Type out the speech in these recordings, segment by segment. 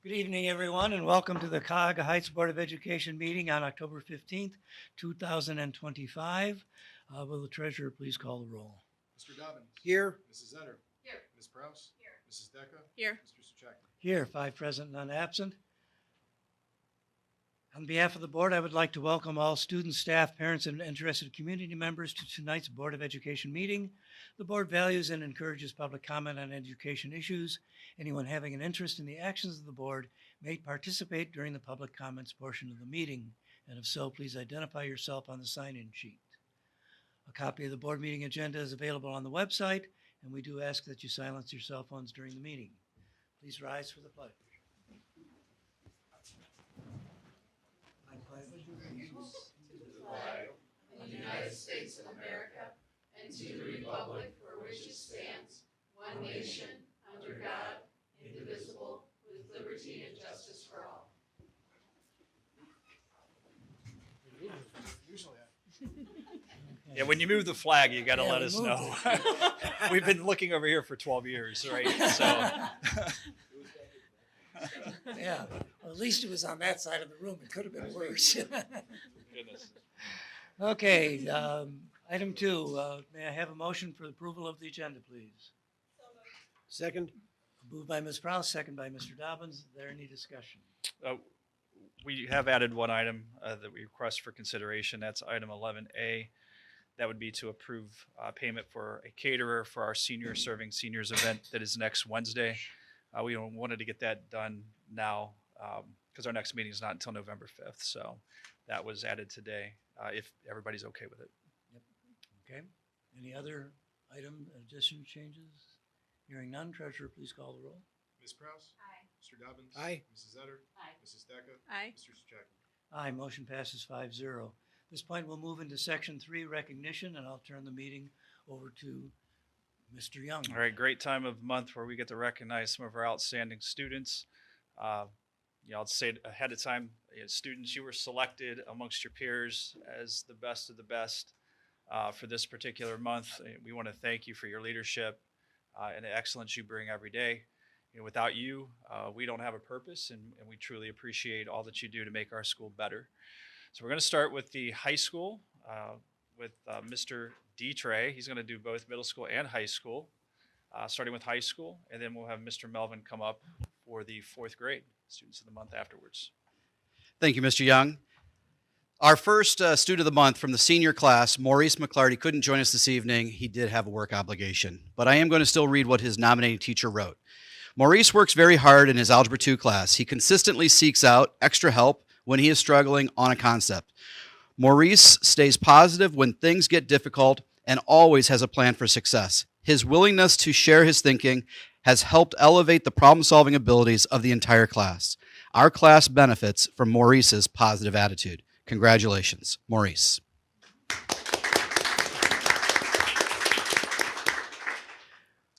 Good evening, everyone, and welcome to the Cuyahoga Heights Board of Education meeting on October 15th, 2025. Will the treasurer please call the roll? Mr. Dobbins. Here. Mrs. Zetter. Here. Ms. Prouse. Here. Mrs. Decker. Here. Mr. Suchaki. Here, 5 present, none absent. On behalf of the board, I would like to welcome all students, staff, parents, and interested community members to tonight's Board of Education meeting. The board values and encourages public comment on education issues. Anyone having an interest in the actions of the board may participate during the public comments portion of the meeting. And if so, please identify yourself on the sign-in sheet. A copy of the board meeting agenda is available on the website, and we do ask that you silence your cell phones during the meeting. Please rise for the pledge. I pledge allegiance To the flag of the United States of America and to the republic for which it stands, one nation, under God, indivisible, with liberty and justice for all. Usually, Yeah, when you move the flag, you got to Yeah, let we us moved know. We've been looking over here for 12 years, right? So, Yeah, well, at least it was on that side of the room. It could have been worse. goodness. Okay, item 2, may I have a motion for approval of the agenda, please? Second. Moved by Ms. Prouse, second by Mr. Dobbins. Is there any discussion? We have added one item that we request for consideration. That's item 11A. That would be to approve payment for a caterer for our senior serving seniors event that is next Wednesday. We wanted to get that done now because our next meeting is not until November 5th. So that was added today, if everybody's okay with it. Okay, any other item, addition, changes? Hearing none, treasurer, please call the roll. Ms. Prouse. Aye. Mr. Dobbins. Aye. Mrs. Zetter. Aye. Mrs. Decker. Aye. Mr. Suchaki. Aye, motion passes 5-0. At this point, we'll move into section 3, recognition, and I'll turn the meeting over to Mr. Young. All right, great time of month where we get to recognize some of our outstanding students. I'll say it ahead of time, students, you were selected amongst your peers as the best of the best for this particular month. We want to thank you for your leadership and the excellence you bring every day. Without you, we don't have a purpose, and we truly appreciate all that you do to make our school better. So we're going to start with the high school with Mr. Dtre. He's going to do both middle school and high school, starting with high school, and then we'll have Mr. Melvin come up for the 4th grade students of the month afterwards. Thank you, Mr. Young. Our first student of the month from the senior class, Maurice McClarty, couldn't join us this evening. He did have a work obligation, but I am going to still read what his nominating teacher wrote. Maurice works very hard in his Algebra 2 class. He consistently seeks out extra help when he is struggling on a concept. Maurice stays positive when things get difficult and always has a plan for success. His willingness to share his thinking has helped elevate the problem-solving abilities of the entire class. Our class benefits from Maurice's positive attitude. Congratulations, Maurice.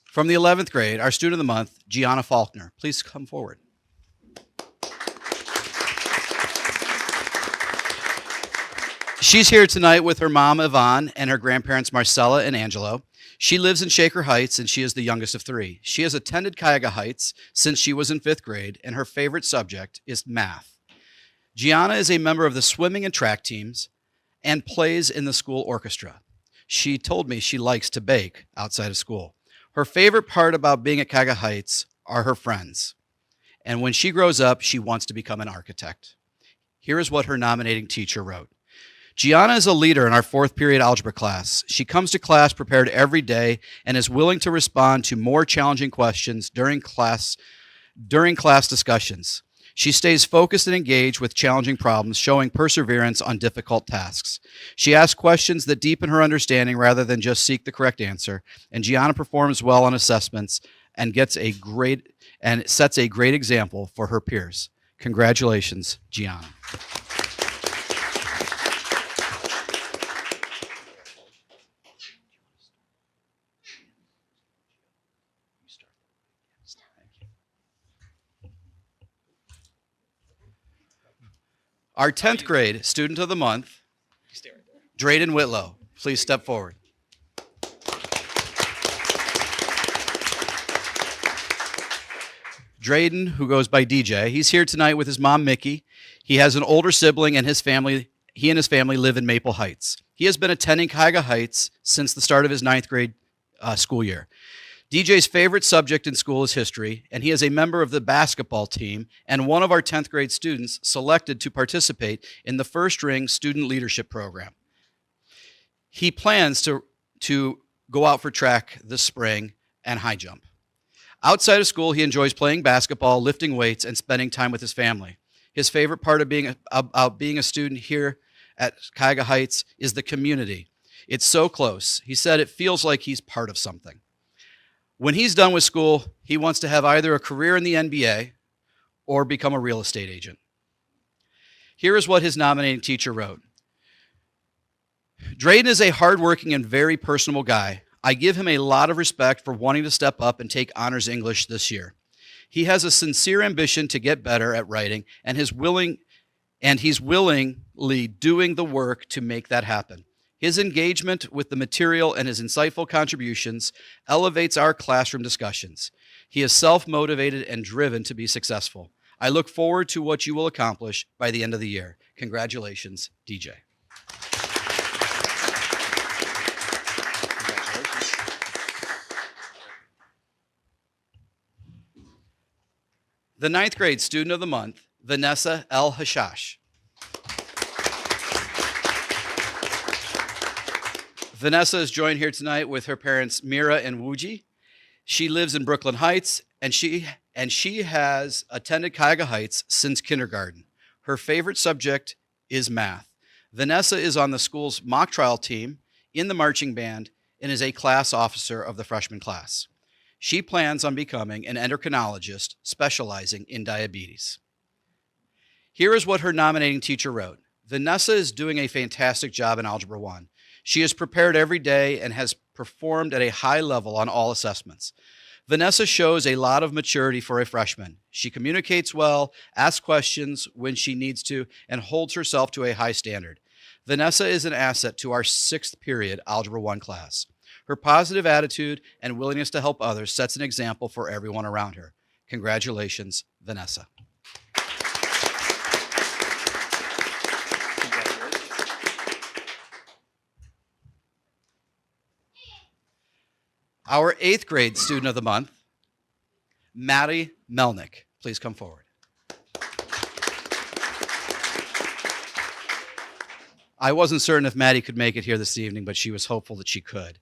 From the 11th grade, our student of the month, Gianna Faulkner. Please come forward. She's here tonight with her mom, Yvonne, and her grandparents, Marcella and Angelo. She lives in Shaker Heights, and she is the youngest of 3. She has attended Cuyahoga Heights since she was in 5th grade, and her favorite subject is math. Gianna is a member of the swimming and track teams and plays in the school orchestra. She told me she likes to bake outside of school. Her favorite part about being at Cuyahoga Heights are her friends. And when she grows up, she wants to become an architect. Here is what her nominating teacher wrote. Gianna is a leader in our 4th period algebra class. She comes to class prepared every day and is willing to respond to more challenging questions during class discussions. She stays focused and engaged with challenging problems, showing perseverance on difficult tasks. She asks questions that deepen her understanding rather than just seek the correct answer. And Gianna performs well on assessments and sets a great example for her peers. Congratulations, Gianna. Our 10th grade student of the month, Drayden Whitlow. Please step forward. Drayden, who goes by DJ. He's here tonight with his mom, Mickey. He has an older sibling, and he and his family live in Maple Heights. He has been attending Cuyahoga Heights since the start of his ninth grade school year. DJ's favorite subject in school is history, and he is a member of the basketball team and one of our 10th grade students selected to participate in the First Ring Student Leadership Program. He plans to go out for track this spring and high jump. Outside of school, he enjoys playing basketball, lifting weights, and spending time with his family. His favorite part of being a student here at Cuyahoga Heights is the community. It's so close. He said it feels like he's part of something. When he's done with school, he wants to have either a career in the NBA or become a real estate agent. Here is what his nominating teacher wrote. Drayden is a hardworking and very personable guy. I give him a lot of respect for wanting to step up and take honors English this year. He has a sincere ambition to get better at writing, and he's willingly doing the work to make that happen. His engagement with the material and his insightful contributions elevates our classroom discussions. He is self-motivated and driven to be successful. I look forward to what you will accomplish by the end of the year. Congratulations, DJ. The ninth grade student of the month, Vanessa L. Hashash. Vanessa is joined here tonight with her parents, Mira and Wuji. She lives in Brooklyn Heights, and she has attended Cuyahoga Heights since kindergarten. Her favorite subject is math. Vanessa is on the school's mock trial team, in the marching band, and is a class officer of the freshman class. She plans on becoming an endocrinologist specializing in diabetes. Here is what her nominating teacher wrote. Vanessa is doing a fantastic job in Algebra 1. She is prepared every day and has performed at a high level on all assessments. Vanessa shows a lot of maturity for a freshman. She communicates well, asks questions when she needs to, and holds herself to a high standard. Vanessa is an asset to our 6th period Algebra 1 class. Her positive attitude and willingness to help others sets an example for everyone around her. Congratulations, Vanessa. Our 8th grade student of the month, Maddie Melnick. Please come forward. I wasn't certain if Maddie could make it here this evening, but she was hopeful that she could.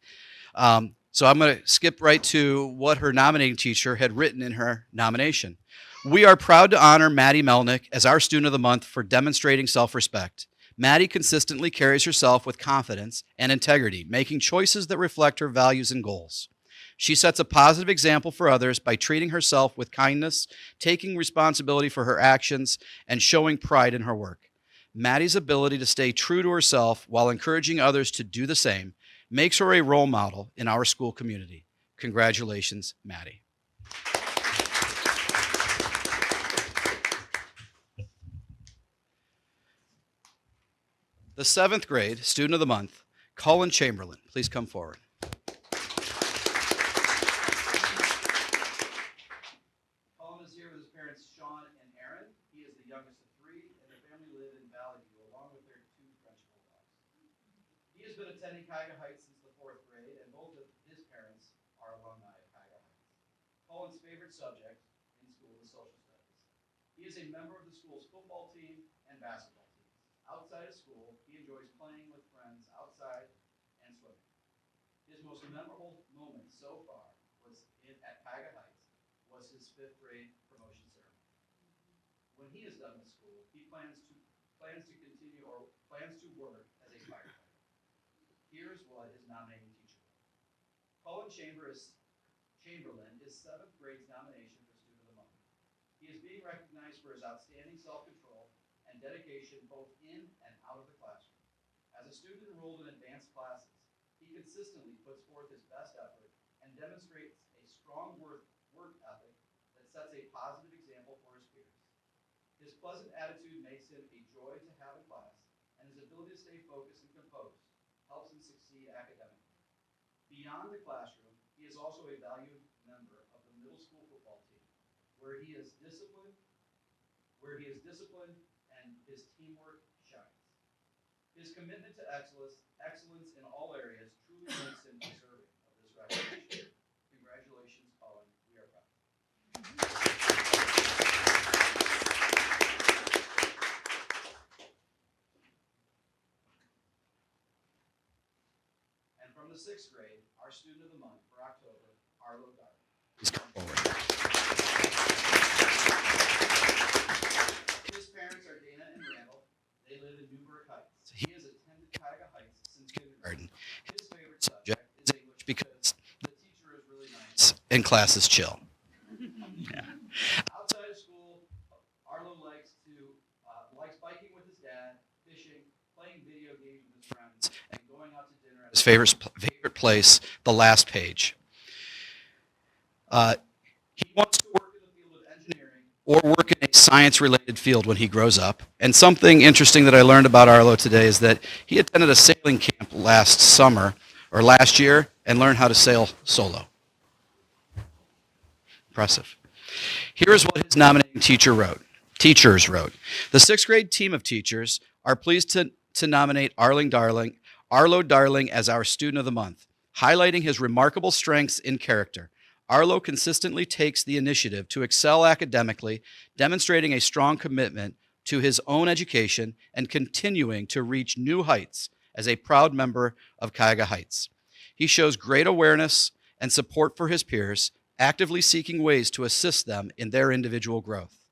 So I'm going to skip right to what her nominating teacher had written in her nomination. We are proud to honor Maddie Melnick as our student of the month for demonstrating self-respect. Maddie consistently carries herself with confidence and integrity, making choices that reflect her values and goals. She sets a positive example for others by treating herself with kindness, taking responsibility for her actions, and showing pride in her work. Maddie's ability to stay true to herself while encouraging others to do the same makes her a role model in our school community. Congratulations, Maddie. The 7th grade student of the month, Colin Chamberlain. Please come forward. Colin is here with his parents, Sean and Aaron. He is the youngest of 3, and their family live in Valley View, along with their 2 French bulldogs. He has been attending Cuyahoga Heights since the 4th grade, and both of his parents are alumni of Cuyahoga Heights. Colin's favorite subject in school is social studies. He is a member of the school's football team and basketball team. Outside of school, he enjoys playing with friends outside and swimming. His most memorable moment so far was at Cuyahoga Heights was his 5th grade promotion ceremony. When he is done with school, he plans to work as a firefighter. Here's what his nominating teacher wrote. Colin Chamberlain is 7th grade's nomination for Student of the Month. He is being recognized for his outstanding self-control and dedication both in and out of the classroom. As a student enrolled in advanced classes, he consistently puts forth his best effort and demonstrates a strong work ethic that sets a positive example for his peers. His pleasant attitude makes him a joy to have in class, and his ability to stay focused and composed helps him succeed academically. Beyond the classroom, he is also a valued member of the middle school football team. where he is disciplined, and his teamwork shines. His commitment to excellence in all areas truly makes him deserving of this recognition. Congratulations, Owen. We are proud. And from the 6th grade, our student of the month for October, Arlo Darby. Please come forward. His parents are Dana and Randall. They live in Newburgh Heights. He has attended Cuyahoga Heights since kindergarten. His favorite subject is English because the teacher is really nice and class is chill. Yeah. Outside of school, Arlo likes biking with his dad, fishing, playing video games with his friends, and going out to dinner at his favorite place, the last page. He wants to work in the field of engineering or work in a science-related field when he grows up. And something interesting that I learned about Arlo today is that he attended a sailing camp last year and learned how to sail solo. Impressive. Here is what his nominating teachers wrote. The 6th grade team of teachers are pleased to nominate Arlo Darling as our student of the month, highlighting his remarkable strengths in character. Arlo consistently takes the initiative to excel academically, demonstrating a strong commitment to his own education and continuing to reach new heights as a proud member of Cuyahoga Heights. He shows great awareness and support for his peers, actively seeking ways to assist them in their individual growth.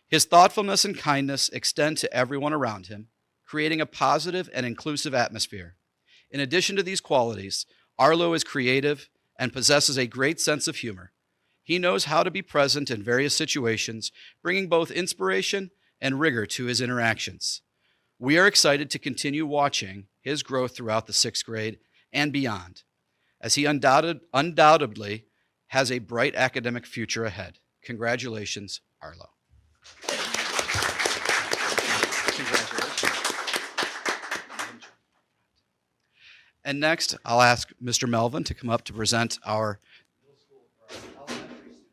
His thoughtfulness and kindness extend to everyone around him, creating a positive and inclusive atmosphere. In addition to these qualities, Arlo is creative and possesses a great sense of humor. He knows how to be present in various situations, bringing both inspiration and rigor to his interactions. We are excited to continue watching his growth throughout the 6th grade and beyond, as he undoubtedly has a bright academic future ahead. Congratulations, Arlo. And next, I'll ask Mr. Melvin to come up to present our middle school or our elementary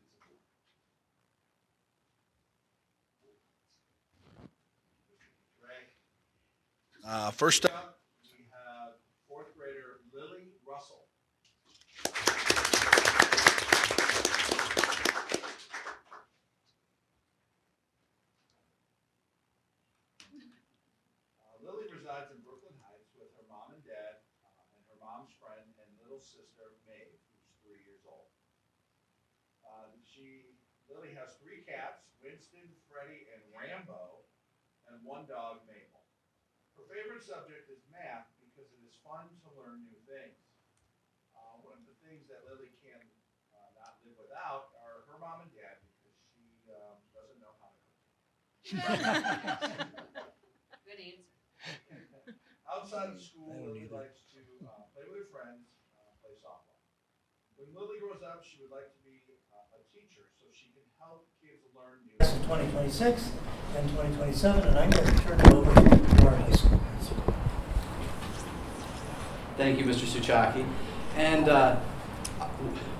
students. First up, we have 4th grader Lily Russell. Lily resides in Brooklyn Heights with her mom and dad and her mom's friend and little sister Maeve, who's 3 years old. Lily has 3 cats, Winston, Freddie, and Rambo, and 1 dog, Mabel. Her favorite subject is math because it is fun to learn new things. One of the things that Lily can not live without are her mom and dad because she doesn't know how to cook. Good answer. Outside of school, Lily likes to play with her friends, play softball. When Lily grows up, she would like to be a teacher so she can help kids learn new In 2026 and 2027, and I'm going to turn it over to our high school principal. Thank you, Mr. Suchaki. And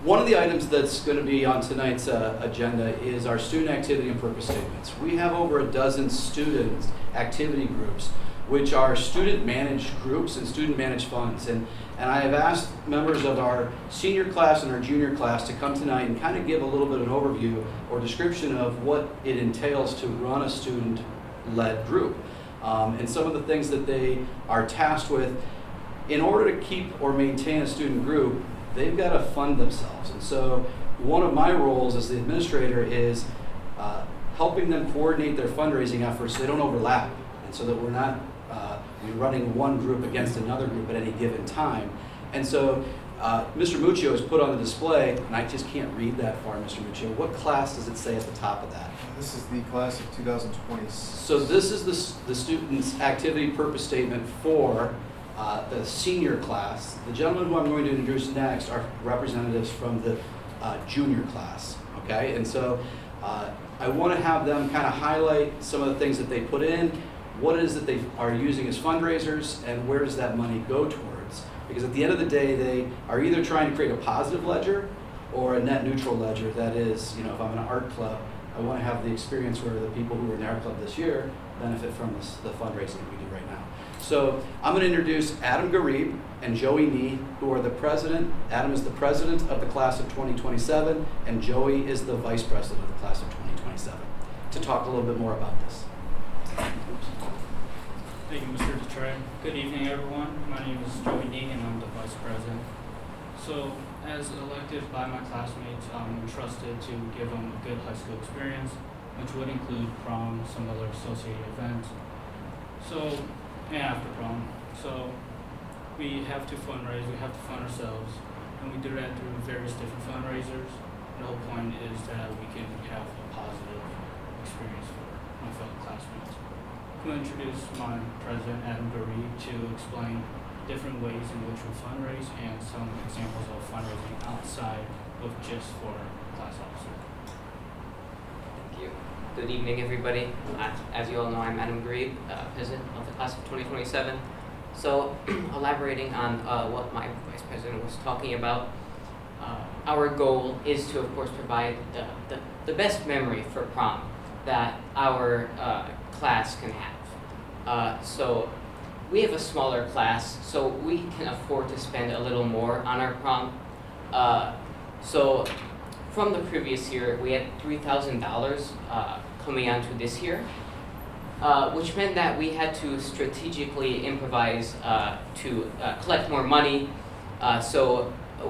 one of the items that's going to be on tonight's agenda is our student activity and purpose statements. We have over a dozen student activity groups, which are student-managed groups and student-managed funds. And I have asked members of our senior class and our junior class to come tonight and kind of give a little bit of an overview or description of what it entails to run a student-led group. And some of the things that they are tasked with. In order to keep or maintain a student group, they've got to fund themselves. And so one of my roles as the administrator is helping them coordinate their fundraising efforts so they don't overlap, and so that we're not running one group against another group at any given time. And so Mr. Muccio has put on the display, and I just can't read that far, Mr. Muccio. What class does it say at the top of that? This is the class of 2020. So this is the student's activity purpose statement for the senior class. The gentlemen who I'm going to introduce next are representatives from the junior class, okay? And so I want to have them kind of highlight some of the things that they put in, what it is that they are using as fundraisers, and where does that money go towards? Because at the end of the day, they are either trying to create a positive ledger or a net neutral ledger. That is, if I'm in an art club, I want to have the experience where the people who were in the art club this year benefit from the fundraising that we do right now. So I'm going to introduce Adam Garib and Joey Nee, who are the president. Adam is the president of the class of 2027, and Joey is the vice president of the class of 2027, to talk a little bit more about this. Thank you, Mr. Detroit. Good evening, everyone. My name is Joey Nee, and I'm the vice president. So, as elected by my classmates, I'm entrusted to give them a good high school experience, which would include prom, some other associated events. So, and after prom. So, we have to fundraise, we have to fund ourselves, and we do that through various different fundraisers. The whole point is that we can have a positive experience for my fellow classmates. I'm going to introduce my president, Adam Garib, to explain different ways in which we fundraise and some examples of fundraising outside of just for class officer. Thank you. Good evening, everybody. As you all know, I'm Adam Garib, president of the class of 2027. So, elaborating on what my vice president was talking about, our goal is to, of course, provide the best memory for prom that our class can have. So, we have a smaller class, so we can afford to spend a little more on our prom. So, from the previous year, we had $3,000 coming onto this year, which meant that we had to strategically improvise to collect more money,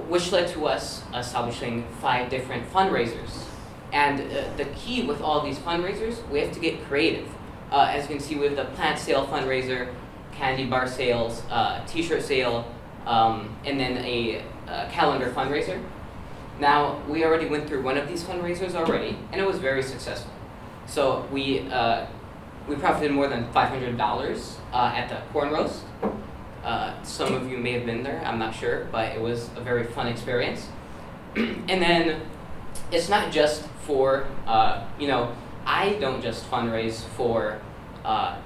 which led to us establishing 5 different fundraisers. And the key with all these fundraisers, we have to get creative. As you can see, we have the plant sale fundraiser, candy bar sales, t-shirt sale, and then a calendar fundraiser. Now, we already went through one of these fundraisers already, and it was very successful. So we profited more than $500 at the corn roast. Some of you may have been there, I'm not sure, but it was a very fun experience. And then it's not just for, I don't just fundraise for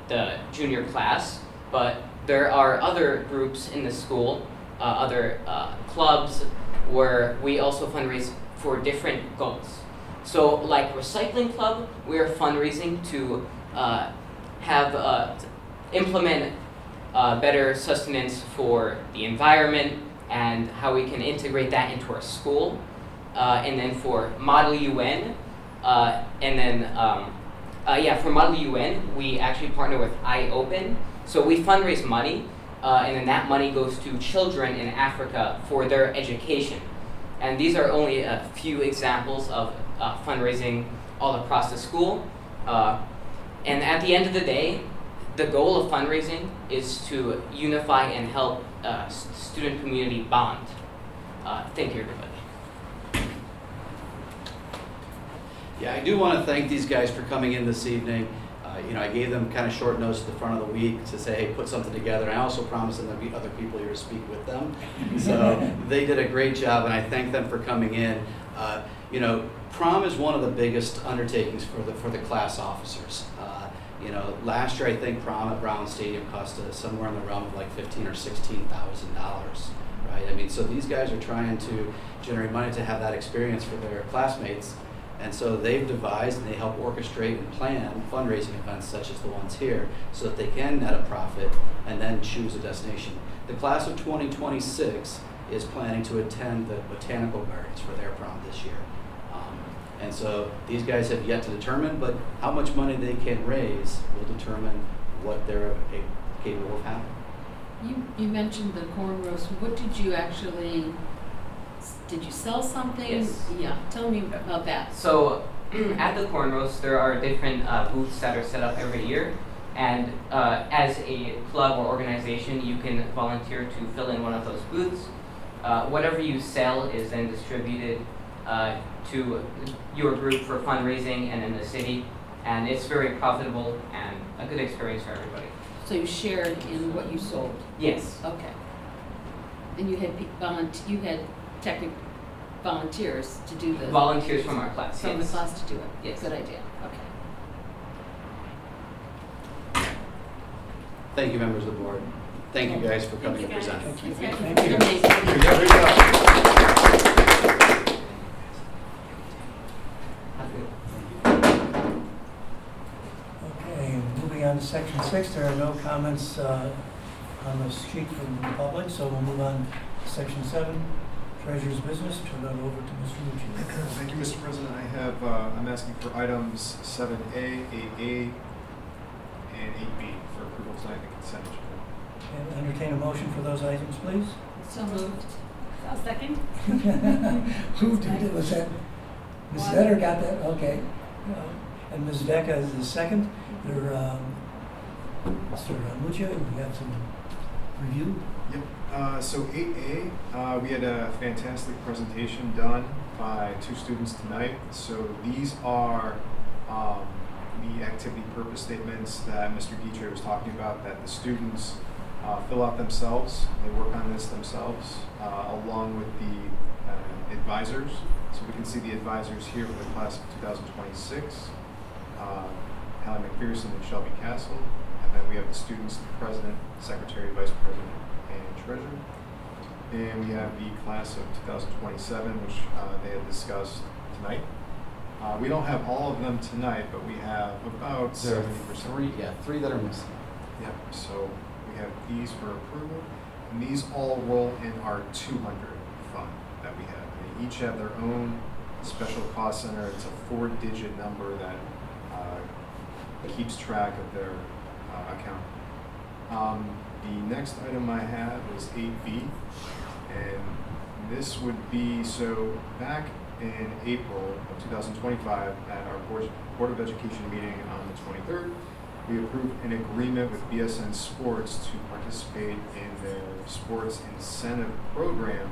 the junior class, but there are other groups in the school, other clubs, where we also fundraise for different goals. So like Recycling Club, we are fundraising to implement better sustenance for the environment and how we can integrate that into our school. And then for Model UN, for Model UN, we actually partner with iOpen. So we fundraise money, and then that money goes to children in Africa for their education. And these are only a few examples of fundraising all across the school. And at the end of the day, the goal of fundraising is to unify and help student community bond. Thank you, everybody. Yeah, I do want to thank these guys for coming in this evening. I gave them kind of short notice at the front of the week to say, hey, put something together. And I also promised them there'd be other people here to speak with them. So they did a great job, and I thank them for coming in. Prom is one of the biggest undertakings for the class officers. Last year I think prom at Brown Stadium cost us somewhere in the realm of like $15,000 or $16,000, right? I mean, so these guys are trying to generate money to have that experience for their classmates. And so they've devised and they help orchestrate and plan fundraising events such as the ones here so that they can net a profit and then choose a destination. The class of 2026 is planning to attend the Botanical Gardens for their prom this year. And so these guys have yet to determine, but how much money they can raise will determine what they're capable of having. You mentioned the corn roast. What did you sell something? Yes. Yeah, tell me about that. So at the corn roast, there are different booths that are set up every year. And as a club or organization, you can volunteer to fill in one of those booths. Whatever you sell is then distributed to your group for fundraising and in the city. And it's very profitable and a good experience for everybody. So you shared in what you sold. Yes. Okay. And you had volunteers to do the Volunteers from our class. from yes. the class to do it. Yes. Good idea. Okay. Thank you, members of the board. Thank you guys for coming and presenting. Thank you. Amazing. Okay, moving on to section 6, there are no comments on the sheet from the public, so we'll move on to section 7, treasurer's business. Turn that over to Mr. Lucci. Thank you, Mr. President. I'm asking for items 7A, 8A, and 8B for approval tonight in the consent agenda. And entertain a motion for those items, please. So moved. I'll second. Who did it? Was that Ms. Well, Vetter got that? Okay. And Ms. Deca is the second. There, Mr. Muccio, we have some review. Yep. So 8A, we had a fantastic presentation done by 2 students tonight. So these are the activity purpose statements that Mr. Dietrich was talking about, that the students fill out themselves. They work on this themselves, along with the advisors. So we can see the advisors here for the class of 2026, Hallie McPherson and Shelby Castle. And then we have the students, the president, secretary, vice president, and treasurer. And we have the class of 2027, which they had discussed tonight. We don't have all of them tonight, but we have about 70%. Three that are missing. Yep, so we have these for approval, and these all roll in our 200 fund that we have. They each have their own special cost center. It's a 4-digit number that keeps track of their account. The next item I have is 8B, and this would be, so back in April of 2025 at our Board of Education meeting on the 23rd, we approved an agreement with BSN Sports to participate in their sports incentive program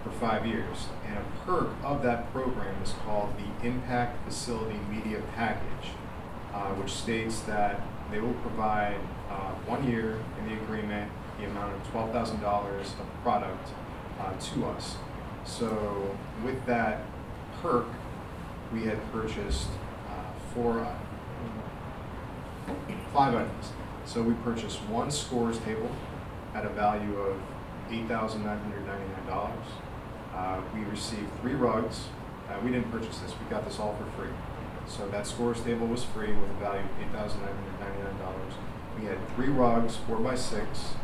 for 5 years. And a perk of that program is called the Impact Facility Media Package, which states that they will provide 1 year in the agreement the amount of $12,000 of product to us. So with that perk, we had purchased 5 items. So we purchased 1 scores table at a value of $8,999. We received 3 rugs. We didn't purchase this, we got this all for free. So that scores table was free with a value of $8,999. We had 3 rugs, 4x6,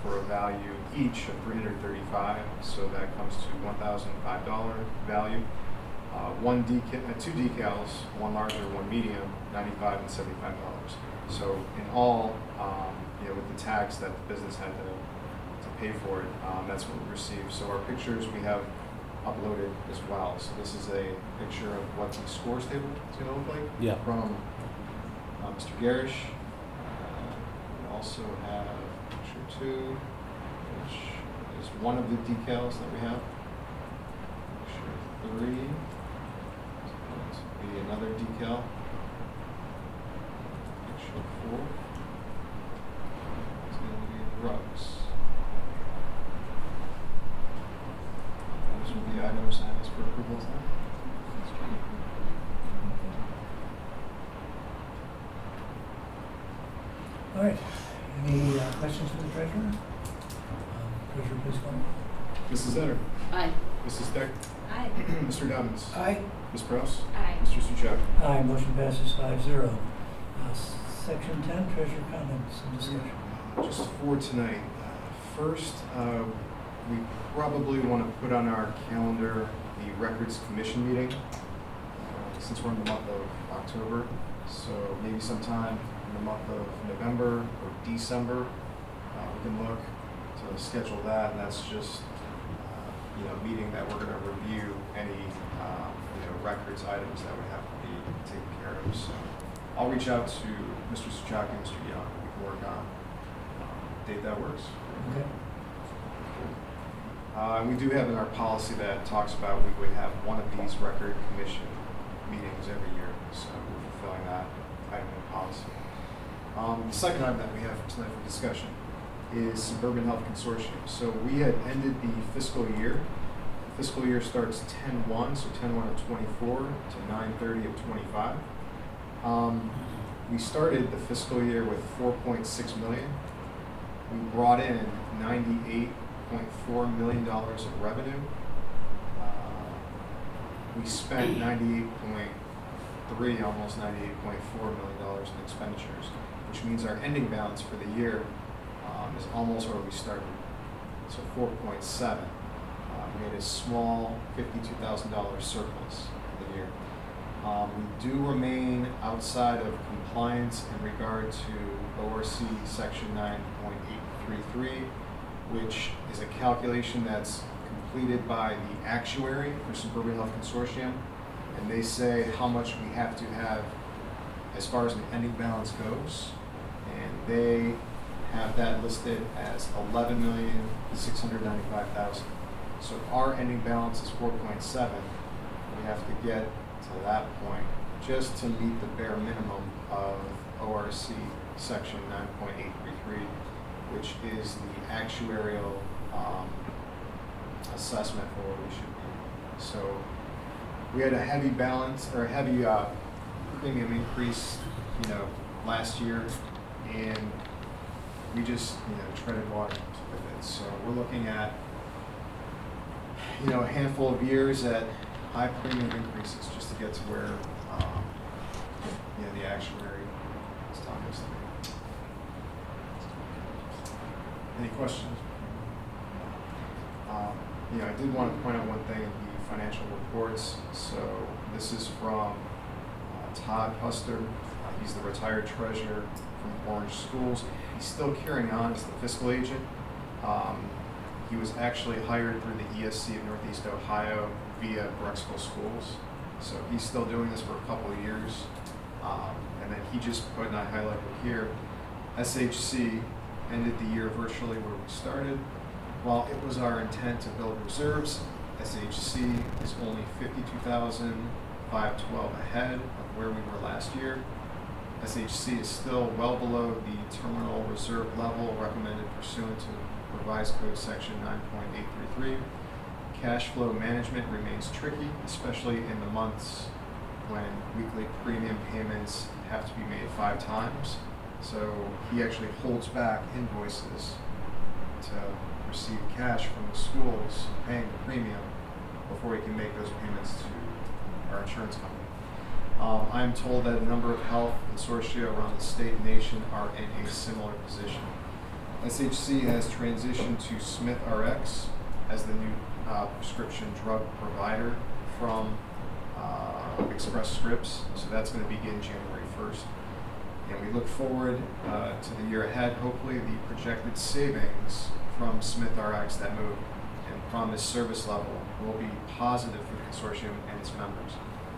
for a value each of $335. So that comes to $1,005 value. 2 decals, 1 larger, 1 medium, $95 and $75. So in all, with the tax that the business had to pay for it, that's what we received. So our pictures we have uploaded as well. So this is a picture of what the scores table is going to look like from Mr. Garish. We also have picture 2, which is one of the decals that we have. Picture 3. Be another decal. Picture 4. It's going to be rugs. Those are the items I asked for approval tonight. All right. Any questions for the treasurer? Treasurer, please go on. Mrs. Zetter. Aye. Mrs. Deck. Aye. Mr. Dobbins. Aye. Ms. Prowse. Aye. Mr. Suchak. Aye, motion passes 5-0. Section 10, treasurer comments and discussion. Just for tonight. First, we probably want to put on our calendar the Records Commission meeting, since we're in the month of October. So maybe sometime in the month of November or December, we can look to schedule that. And that's just, meeting that we're going to review any, records items that would have to be taken care of. So I'll reach out to Mr. Suchak and Mr. Young. We can work on a date that works. Okay. We do have in our policy that talks about we would have one of these record commission meetings every year, so we're fulfilling that item in policy. The second item that we have tonight for discussion is Suburban Health Consortium. So we had ended the fiscal year. The fiscal year starts 10/1, so 10/1 of 24 to 9/30 of 25. We started the fiscal year with $4.6 million. We brought in $98.4 million of revenue. We spent almost $98.4 million in expenditures, which means our ending balance for the year is almost where we started, so 4.7. We had a small $52,000 surplus for the year. We do remain outside of compliance in regard to ORC Section 9.833, which is a calculation that's completed by the actuary for Suburban Health Consortium, and they say how much we have to have as far as the ending balance goes, and they have that listed as $11,695,000. So our ending balance is 4.7. We have to get to that point just to meet the bare minimum of ORC Section 9.833, which is the actuarial assessment for where we should be. So we had a heavy balance, or a heavy premium increase, last year, and we just, treaded water with it. So we're looking at, a handful of years at high premium increases just to get to where, the actuary is telling us to be. Any questions? I did want to point out one thing in the financial reports. So this is from Todd Huster. He's the retired treasurer from Orange Schools. He's still carrying on as the fiscal agent. He was actually hired through the ESC of Northeast Ohio via Brexville Schools. So he's still doing this for a couple of years. And then he just put, and I highlighted here, SHC ended the year virtually where we started. While it was our intent to build reserves, SHC is only $52,512 ahead of where we were last year. SHC is still well below the terminal reserve level recommended pursuant to Revised Code Section 9.833. Cash flow management remains tricky, especially in the months when weekly premium payments have to be made 5 times. So he actually holds back invoices to receive cash from the schools paying the premium before he can make those payments to our insurance company. I'm told that a number of health consortia around the state and nation are in a similar position. SHC has transitioned to Smith Rx as the new prescription drug provider from Express Scripts, so that's going to begin January 1st. And we look forward to the year ahead. Hopefully the projected savings from Smith Rx, that move, and promised service level will be positive for the consortium and its members.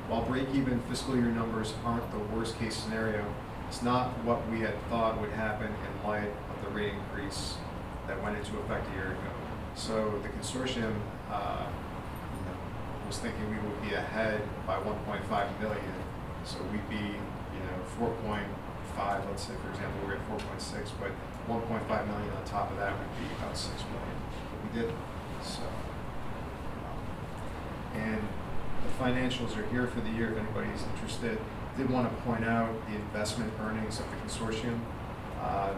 While break-even fiscal year numbers aren't the worst-case scenario, it's not what we had thought would happen in light of the rate increase that went into effect a year ago. So the consortium was thinking we would be ahead by 1.5 million. So we'd be, 4.5, let's say, for example, we're at 4.6, but 1.5 million on top of that would be about 6 million. But we did. So, and the financials are here for the year if anybody's interested. Did want to point out the investment earnings of the consortium. The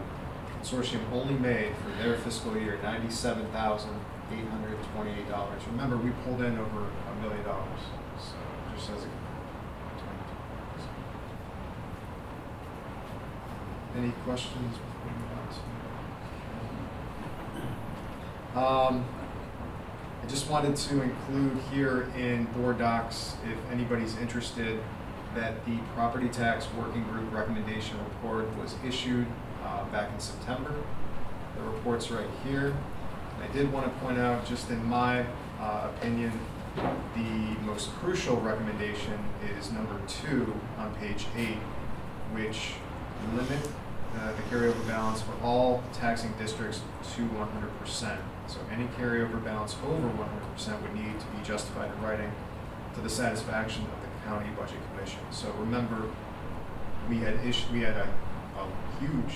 consortium only made for their fiscal year $97,828. Remember, we pulled in over $1 million. So just as a any questions before we move on? I just wanted to include here in board docs, if anybody's interested, that the property tax working group recommendation report was issued back in September. The report's right here. And I did want to point out, just in my opinion, the most crucial recommendation is number 2 on page 8, which limit the carryover balance for all taxing districts to 100%. So any carryover balance over 100% would need to be justified in writing to the satisfaction of the county budget commission. So remember, we had a huge,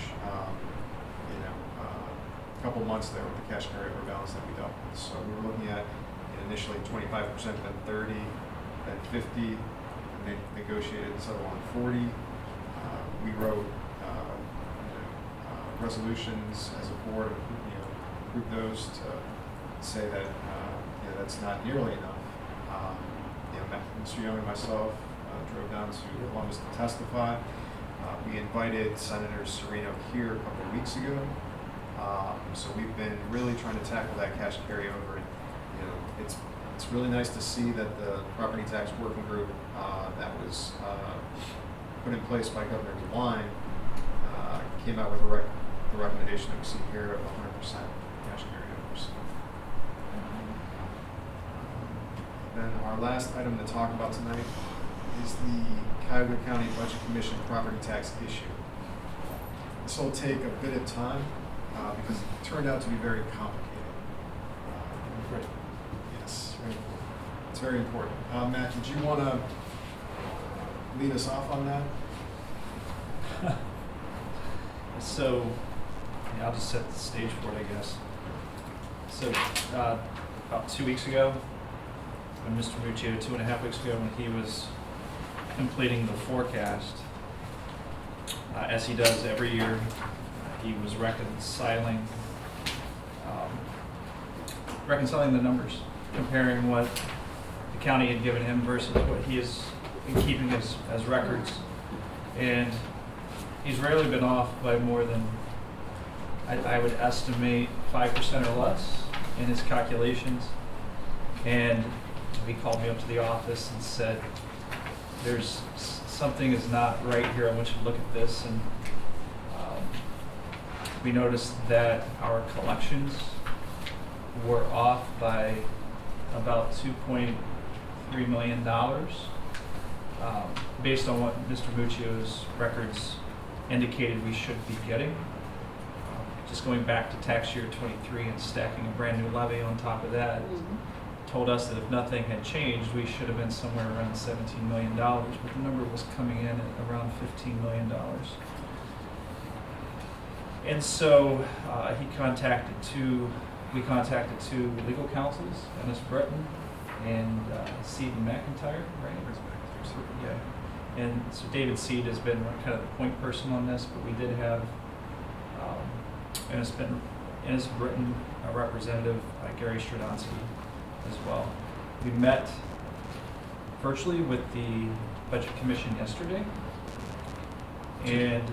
couple months there with the cash carryover balance that we dealt with. So we were looking at initially 25%, then 30, then 50, and they negotiated and settled on 40. We wrote resolutions as a board, approved those to say that that's not nearly enough. Mr. Young and myself drove down down to Columbus to testify. We invited Senator Serino here a couple of weeks ago. So we've been really trying to tackle that cash carryover. And, you know, it's really nice to see that the property tax working group that was put in place by Governor DeWine came out with the recommendation that we see here of 100% cash carryovers. Then our last item to talk about tonight is the Cuyahoga County Budget Commission property tax issue. This will take a bit of time because it turned out to be very complicated. Yes, very important. It's very important. Matt, did you want to lead us off on that? So, yeah, I'll just set the stage for it, I guess. So, about 2 weeks ago, when Mr. Muccio, 2.5 weeks ago, when he was completing the forecast, as he does every year, he was reconciling the numbers, comparing what the county had given him versus what he is keeping as records. And he's rarely been off by more than, I would estimate, 5% or less in his calculations. And he called me up to the office and said, there's something is not right here, I want you to look at this. And we noticed that our collections were off by about $2.3 million based on what Mr. Muccio's records indicated we should be getting. Just going back to tax year 23 and stacking a brand new levy on top of that, told us that if nothing had changed, we should have been somewhere around $17 million, but the number was coming in at around $15 million. And so we contacted two legal counsels, Ennis Britton and Seed and McIntyre, right? Yeah. And so David Seed has been kind of the point person on this, but we did have Ennis Britton, a representative, Gary Stradonsky as well. We met virtually with the Budget Commission yesterday. And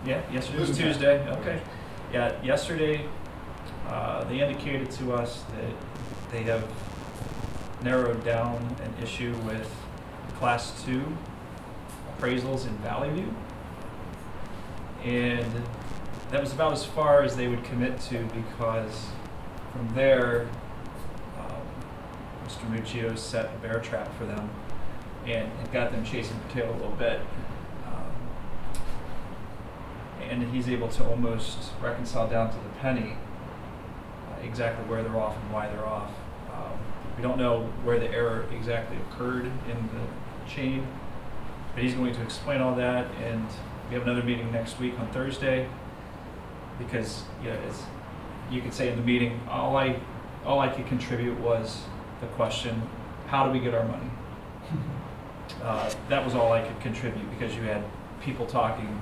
yesterday was Tuesday. Okay. Yeah, yesterday they indicated to us that they have narrowed down an issue with Class 2 appraisals in Valley View. And that was about as far as they would commit to, because from there, Mr. Muccio set a bear trap for them and it got them chasing their tail a little bit. And he's able to almost reconcile down to the penny exactly where they're off and why they're off. We don't know where the error exactly occurred in the chain, but he's going to explain all that, and we have another meeting next week on Thursday, because you could say in the meeting, all I could contribute was the question, how do we get our money? That was all I could contribute, because you had people talking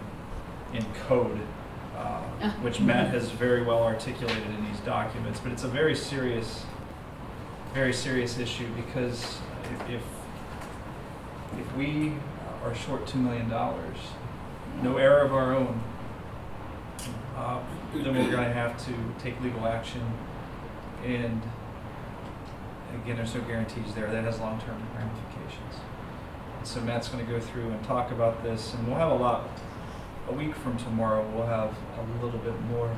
in code, which Matt has very well articulated in these documents, but it's a very serious issue, because if we are short $2 million, no error of our own, then we're going to have to take legal action. And again, there's no guarantees there. That has long-term ramifications. And so Matt's going to go through and talk about this, and we'll have a week from tomorrow, we'll have a little bit more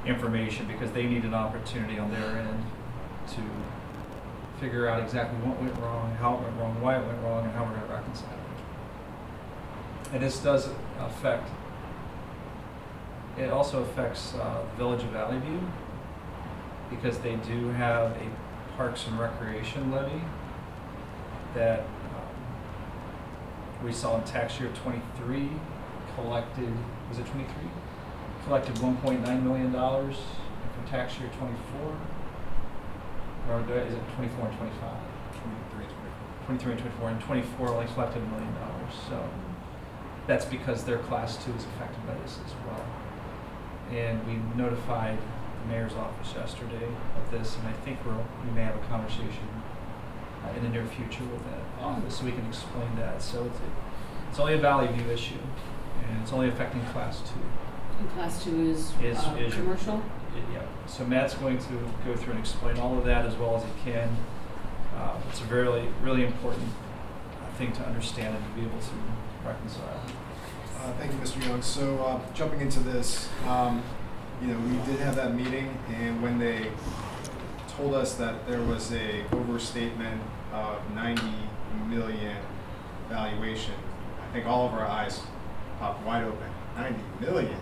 information, because they need an opportunity on their end to figure out exactly what went wrong, how it went wrong, why it went wrong, and how we're going to reconcile it. And this does affect, it also affects the Village of Valley View, because they do have a Parks and Recreation levy that we saw in tax year 23 collected, was it 23? Collected $1.9 million from tax year 24. Or is it 24 and 25? 23 and 24. And 24 only collected $1 million. So that's because their Class 2 is affected by this as well. And we notified the mayor's office yesterday of this, and I think we may have a conversation in the near future with that office, so we can explain that. So it's only a Valley View issue, and it's only affecting Class 2. And class 2 is Is- commercial? Yeah, so Matt's going to go through and explain all of that as well as he can. It's a really, really important thing to understand and to be able to reconcile. Thank you, Mr. Young. So jumping into this, we did have that meeting, and when they told us that there was a overstatement of 90 million valuation, I think all of our eyes popped wide open. 90 million,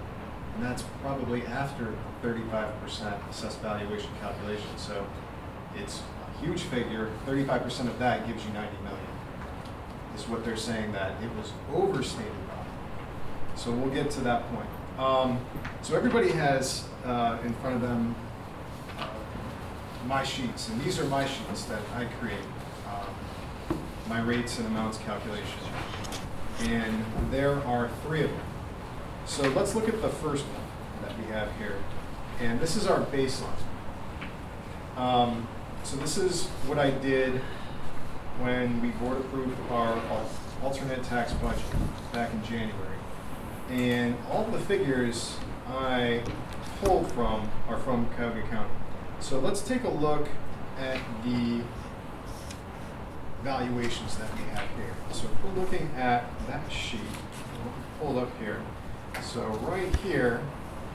and that's probably after 35% assessed valuation calculation. So it's a huge figure. 35% of that gives you 90 million. Is what they're saying that it was overstated by. So we'll get to that point. So everybody has in front of them my sheets, and these are my sheets that I create, my rates and amounts calculation. And there are 3 of them. So let's look at the first one that we have here. And this is our baseline. So this is what I did when we board approved our alternate tax budget back in January. And all the figures I pulled from are from Cuyahoga County. So let's take a look at the valuations that we have here. So if we're looking at that sheet, we'll pull up here. So right here,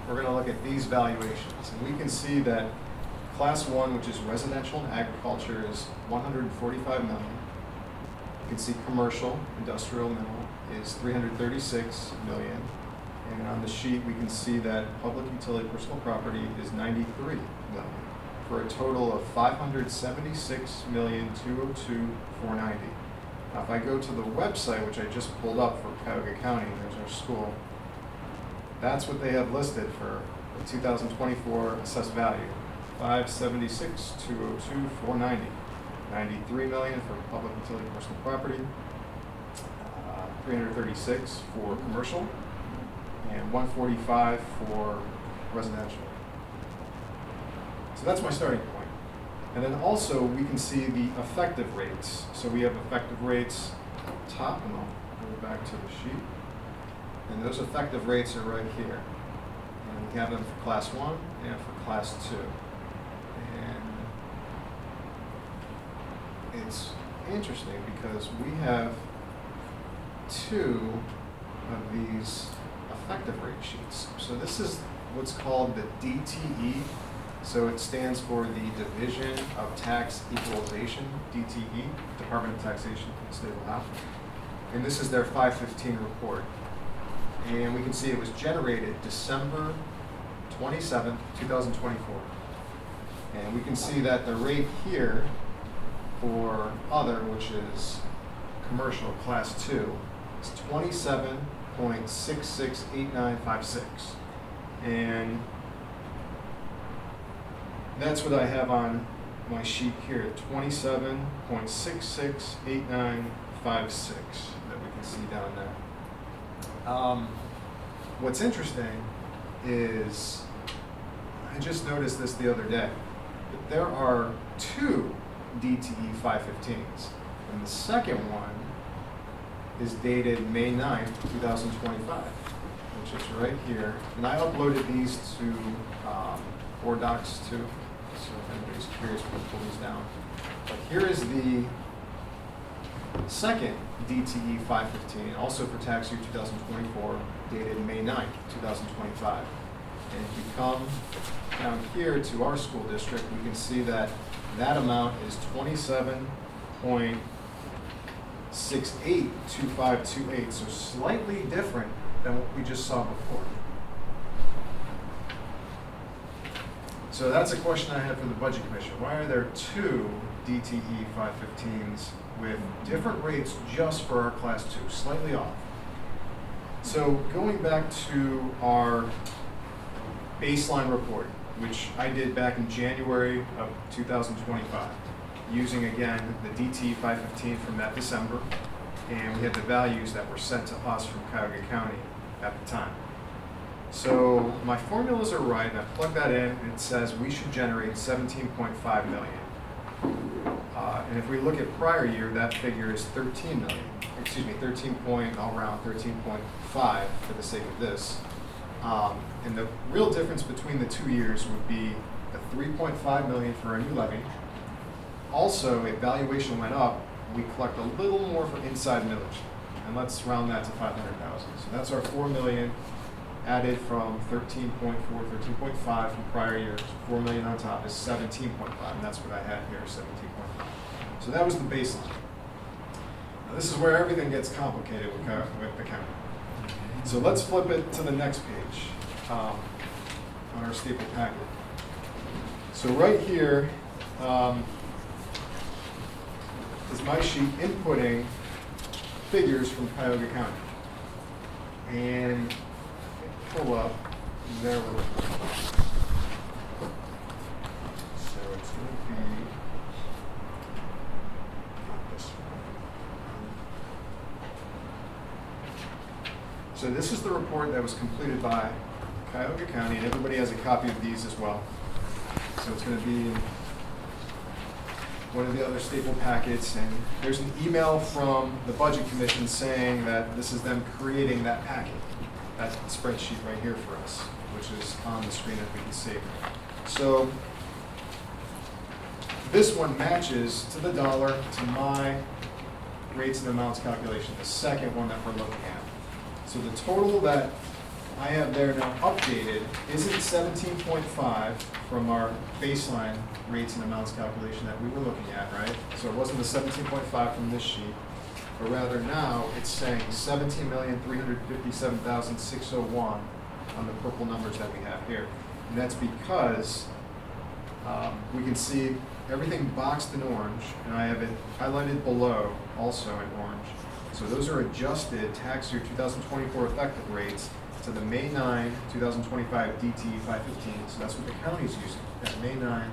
we're going to look at these valuations. And we can see that Class 1, which is residential and agriculture, is 145 million. You can see commercial, industrial, mineral is 336 million. And on the sheet, we can see that public utility personal property is 93 million, for a total of 576,202,490. Now, if I go to the website, which I just pulled up for Cuyahoga County, there's our school, that's what they have listed for the 2024 assessed value, 576,202,490. 93 million for public utility personal property, 336 for commercial, and 145 for residential. So that's my starting point. And then also we can see the effective rates. So we have effective rates up top, and I'll go back to the sheet. And those effective rates are right here. And we have them for Class 1 and for Class 2. It's interesting because we have 2 of these effective rate sheets. So this is what's called the DTE. So it stands for the Division of Tax Equalization, DTE, Department of Taxation in the state of Ohio. And this is their 515 report. And we can see it was generated December 27th, 2024. And we can see that the rate here for other, which is commercial Class 2, is 27.668956. And that's what I have on my sheet here, 27.668956 that we can see down there. What's interesting is, I just noticed this the other day, that there are 2 DTE 515s, and the second one is dated May 9th, 2025, which is right here. And I uploaded these to Board Docs too, so if anybody's curious, we'll pull these down. But here is the second DTE 515, also for tax year 2024, dated May 9th, 2025. And if you come down here to our school district, we can see that that amount is 27.682528, so slightly different than what we just saw before. So that's a question I had for the Budget Commission. Why are there 2 DTE 515s with different rates just for our Class 2, slightly off? So going back to our baseline report, which I did back in January of 2025, using again the DT 515 from that December, and we had the values that were sent to us from Cuyahoga County at the time. So my formulas are right, and I plug that in, and it says we should generate 17.5 million And if we look at prior year, that figure is 13 million, excuse me, 13 point, I'll round 13.5 for the sake of this. And the real difference between the 2 years would be the 3.5 million for a new levy. Also, if valuation went up, we collect a little more for inside millage. And let's round that to 500,000. So that's our 4 million added from 13.4, 13.5 from prior years. 4 million on top is 17.5, and that's what I had here, 17.5. So that was the baseline. Now this is where everything gets complicated with the county. So let's flip it to the next page on our staple packet. So right here is my sheet inputting figures from Cuyahoga County. And pull up their report. So it's going to be this one. So this is the report that was completed by Cuyahoga County, and everybody has a copy of these as well. So it's going to be in one of the other staple packets, and there's an email from the Budget Commission saying that this is them creating that packet, that spreadsheet right here for us, which is on the screen that we can see. So this one matches to the dollar to my rates and amounts calculation, the second one that we're looking at. So the total that I have there now updated isn't 17.5 from our baseline rates and amounts calculation that we were looking at, right? So it wasn't the 17.5 from this sheet, but rather now it's saying 17,357,601 on the purple numbers that we have here. And that's because we can see everything boxed in orange, and I have it highlighted below also in orange. So those are adjusted tax year 2024 effective rates to the May 9, 2025 DTE 515. So that's what the county's using, that May 9,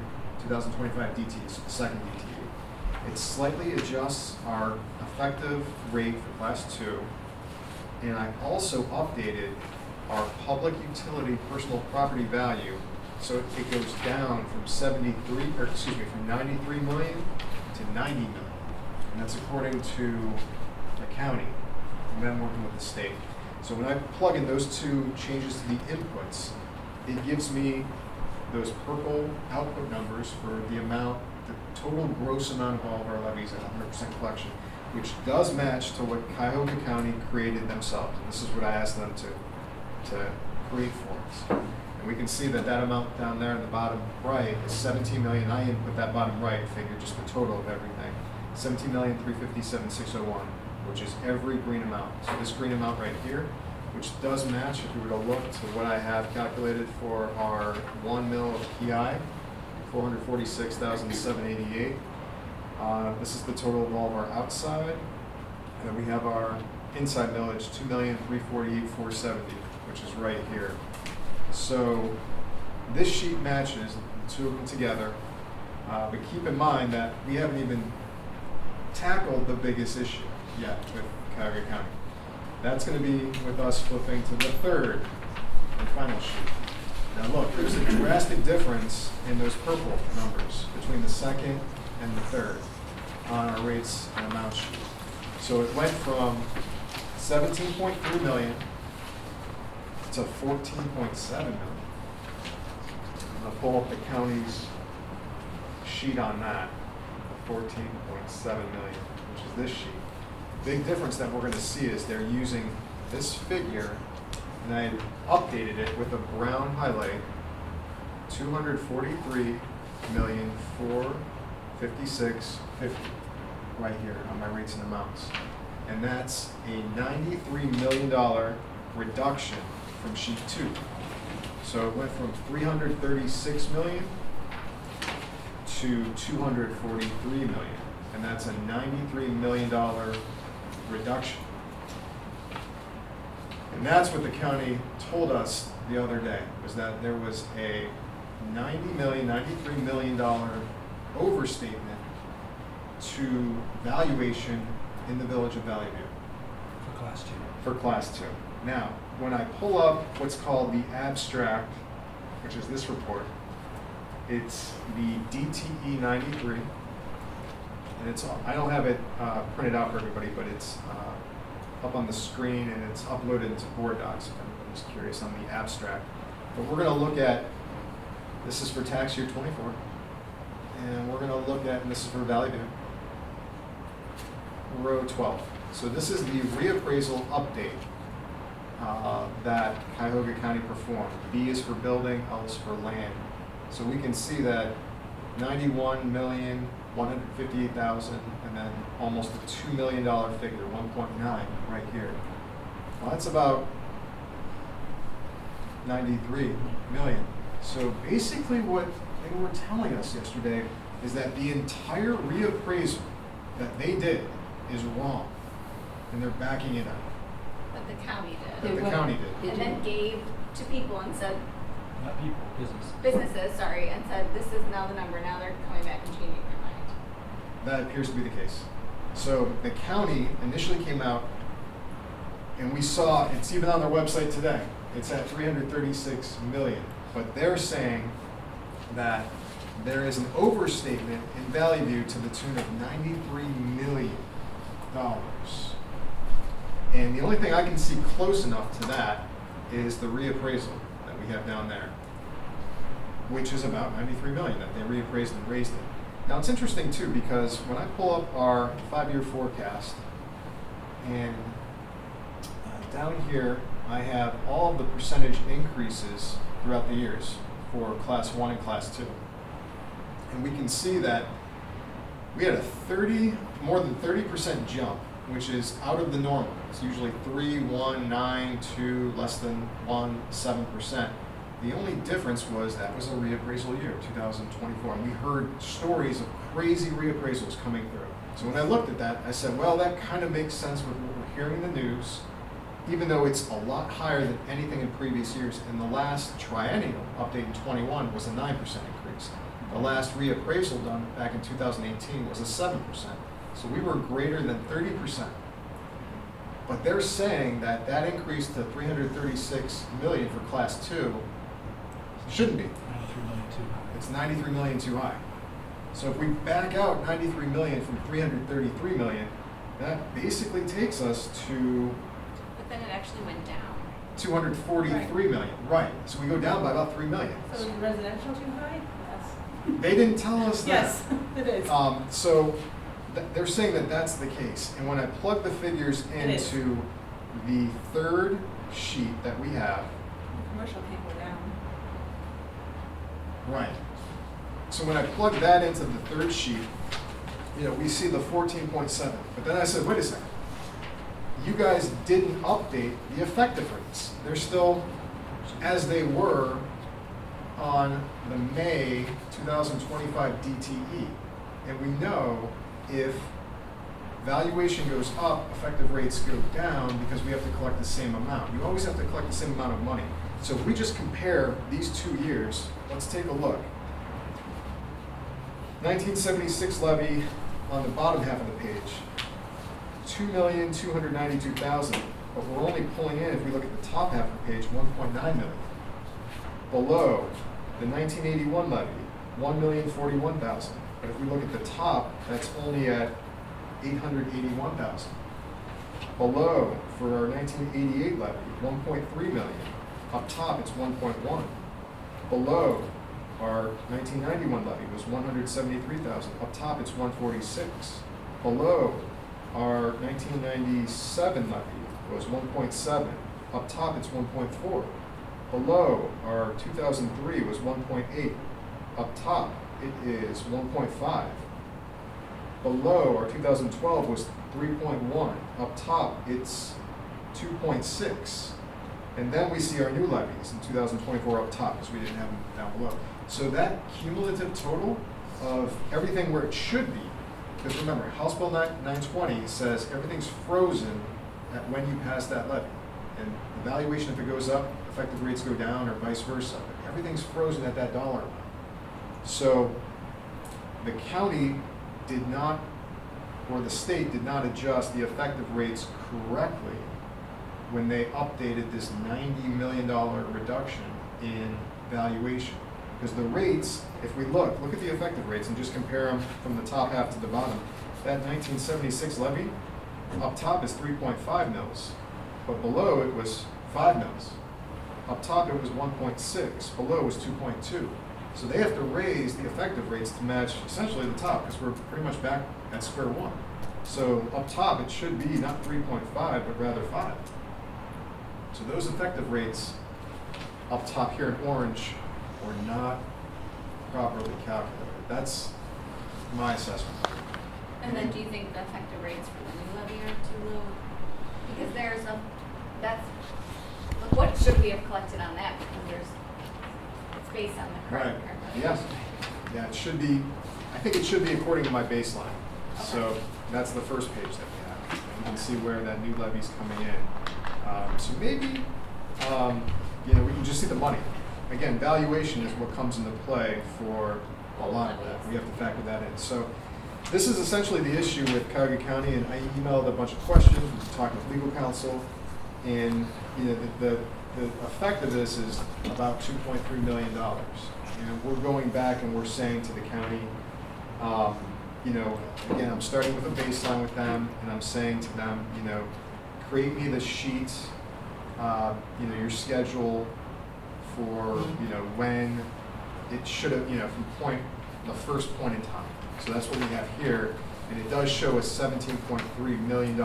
2025 DTE, so the second DTE. It slightly adjusts our effective rate for class 2. And I also updated our public utility personal property value. So it goes down from from 93 million to 90 million. And that's according to the county, and then working with the state. So when I plug in those two changes to the inputs, it gives me those purple output numbers for the amount, the total gross amount of all of our levies at 100% collection, which does match to what Cuyahoga County created themselves. And this is what I asked them to create for us. And we can see that that amount down there in the bottom right is 17 million. I input that bottom right figure, just the total of everything, 17,357,601, which is every green amount. So this green amount right here, which does match if we were to look to what I have calculated for our 1 mil of PI, 446,788. This is the total of all of our outside. And then we have our inside millage, 2,348,470, which is right here. So this sheet matches the two of them together. But keep in mind that we haven't even tackled the biggest issue yet with Cuyahoga County. That's going to be with us flipping to the third and final sheet. Now look, there's a drastic difference in those purple numbers between the second and the third on our rates and amount sheet. So it went from 17.3 million to 14.7 million. I'm going to pull up the county's sheet on that, 14.7 million, which is this sheet. Big difference that we're going to see is they're using this figure, and I updated it with a brown highlight, 243,456,50 right here on my rates and amounts. And that's a $93 million reduction from sheet 2. So it went from 336 million to 243 million, and that's a $93 million reduction. And that's what the county told us the other day, was that there was a $93 million overstatement to valuation in the village of Valley View. For class 2. For class 2. Now, when I pull up what's called the abstract, which is this report, it's the DTE 93 And it's, I don't have it printed out for everybody, but it's up on the screen and it's uploaded into Board Docs if anybody's curious on the abstract. But we're going to look at, this is for tax year 24, and we're going to look at, and this is for Valley View, row 12. So this is the reappraisal update that Cuyahoga County performed. B is for building, L is for land. So we can see that 91,158,000, and then almost a $2 million figure, 1.9 right here. Well, that's about 93 million. So basically what they were telling us yesterday is that the entire reappraisal that they did is wrong, and they're backing it up. That the county That did. the county did. And then gave to people and said, Not people, business. businesses, sorry, and said, this is now the number, now they're coming back and changing their mind. That appears to be the case. So the county initially came out, and we saw, it's even on their website today, it's at 336 million. But they're saying that there is an overstatement in Valley View to the tune of $93 million. And the only thing I can see close enough to that is the reappraisal that we have down there, which is about 93 million that they reappraised and raised it. Now it's interesting too, because when I pull up our 5-year forecast, and down here I have all of the percentage increases throughout the years for class 1 and class 2. And we can see that we had a more than 30% jump, which is out of the normal. It's usually 3, 1, 9, 2, less than 1, 7%. The only difference was that was a reappraisal year, 2024, and we heard stories of crazy reappraisals coming through. So when I looked at that, I said, well, that kind of makes sense with what we're hearing in the news, even though it's a lot higher than anything in previous years. And the last triennial update in 21 was a 9% increase. The last reappraisal done back in 2018 was a 7%. So we were greater than 30%. But they're saying that that increase to 336 million for class 2 shouldn't be. 93 million too high. It's 93 million too high. So if we back out 93 million from 333 million, that basically takes us to But then it actually went down. 243 million. Right. So we go down by about 3 million. So is residential too high? Yes. They didn't tell us that. Yes, it is. So they're saying that that's the case. And when I plug the figures It is. into the third sheet that we have, Commercial can't go down. right. So when I plug that into the third sheet, we see the 14.7. But then I said, wait a second. You guys didn't update the effective rates. They're still as they were on the May 2025 DTE. And we know if valuation goes up, effective rates go down because we have to collect the same amount. You always have to collect the same amount of money. So if we just compare these 2 years, let's take a look. 1976 levy on the bottom half of the page, 2,292,000, but we're only pulling in, if we look at the top half of the page, 1.9 million. Below, the 1981 levy, 1,041,000. But if we look at the top, that's only at 881,000. Below, for our 1988 levy, 1.3 million. Up top, it's 1.1. Below, our 1991 levy was 173,000. Up top, it's 146. Below, our 1997 levy was 1.7. Up top, it's 1.4. Below, our 2003 was 1.8. Up top, it is 1.5. Below, our 2012 was 3.1. Up top, it's 2.6. And then we see our new levies in 2024 up top, because we didn't have them down below. So that cumulative total of everything where it should be, because remember, House Bill 920 says everything's frozen at when you pass that levy. And the valuation, if it goes up, effective rates go down, or vice versa. But everything's frozen at that dollar amount. So the county did not, or the state did not adjust the effective rates correctly when they updated this $90 million reduction in valuation. Because the rates, if we look at the effective rates and just compare them from the top half to the bottom, that 1976 levy, up top is 3.5 mils, but below it was 5 mils. Up top it was 1.6, below was 2.2. So they have to raise the effective rates to match essentially the top, because we're pretty much back at square one. So up top, it should be not 3.5, but rather 5. So those effective rates up top here in orange were not properly calculated. That's my assessment. And then do you think the effective rates for the new levy are too low? Because there's a, that's, like, what should we have collected on that? Because it's based on the current Right. levy. Yes. Yeah, it should be, I think it should be according to my baseline. So that's the first page that we have. And you can see where that new levy's coming in. So maybe, we can just see the money. Again, valuation is what comes into play for a lot of that. We have to factor that in. So this is essentially the issue with Cuyahoga County, and I emailed a bunch of questions, we talked with legal counsel, and the effect of this is about $2.3 million. And we're going back and we're saying to the county, again, I'm starting with a baseline with them, and I'm saying to them, create me the sheet, your schedule for, when it should have, from the first point in time. So that's what we have here, and it does show a $17.3 million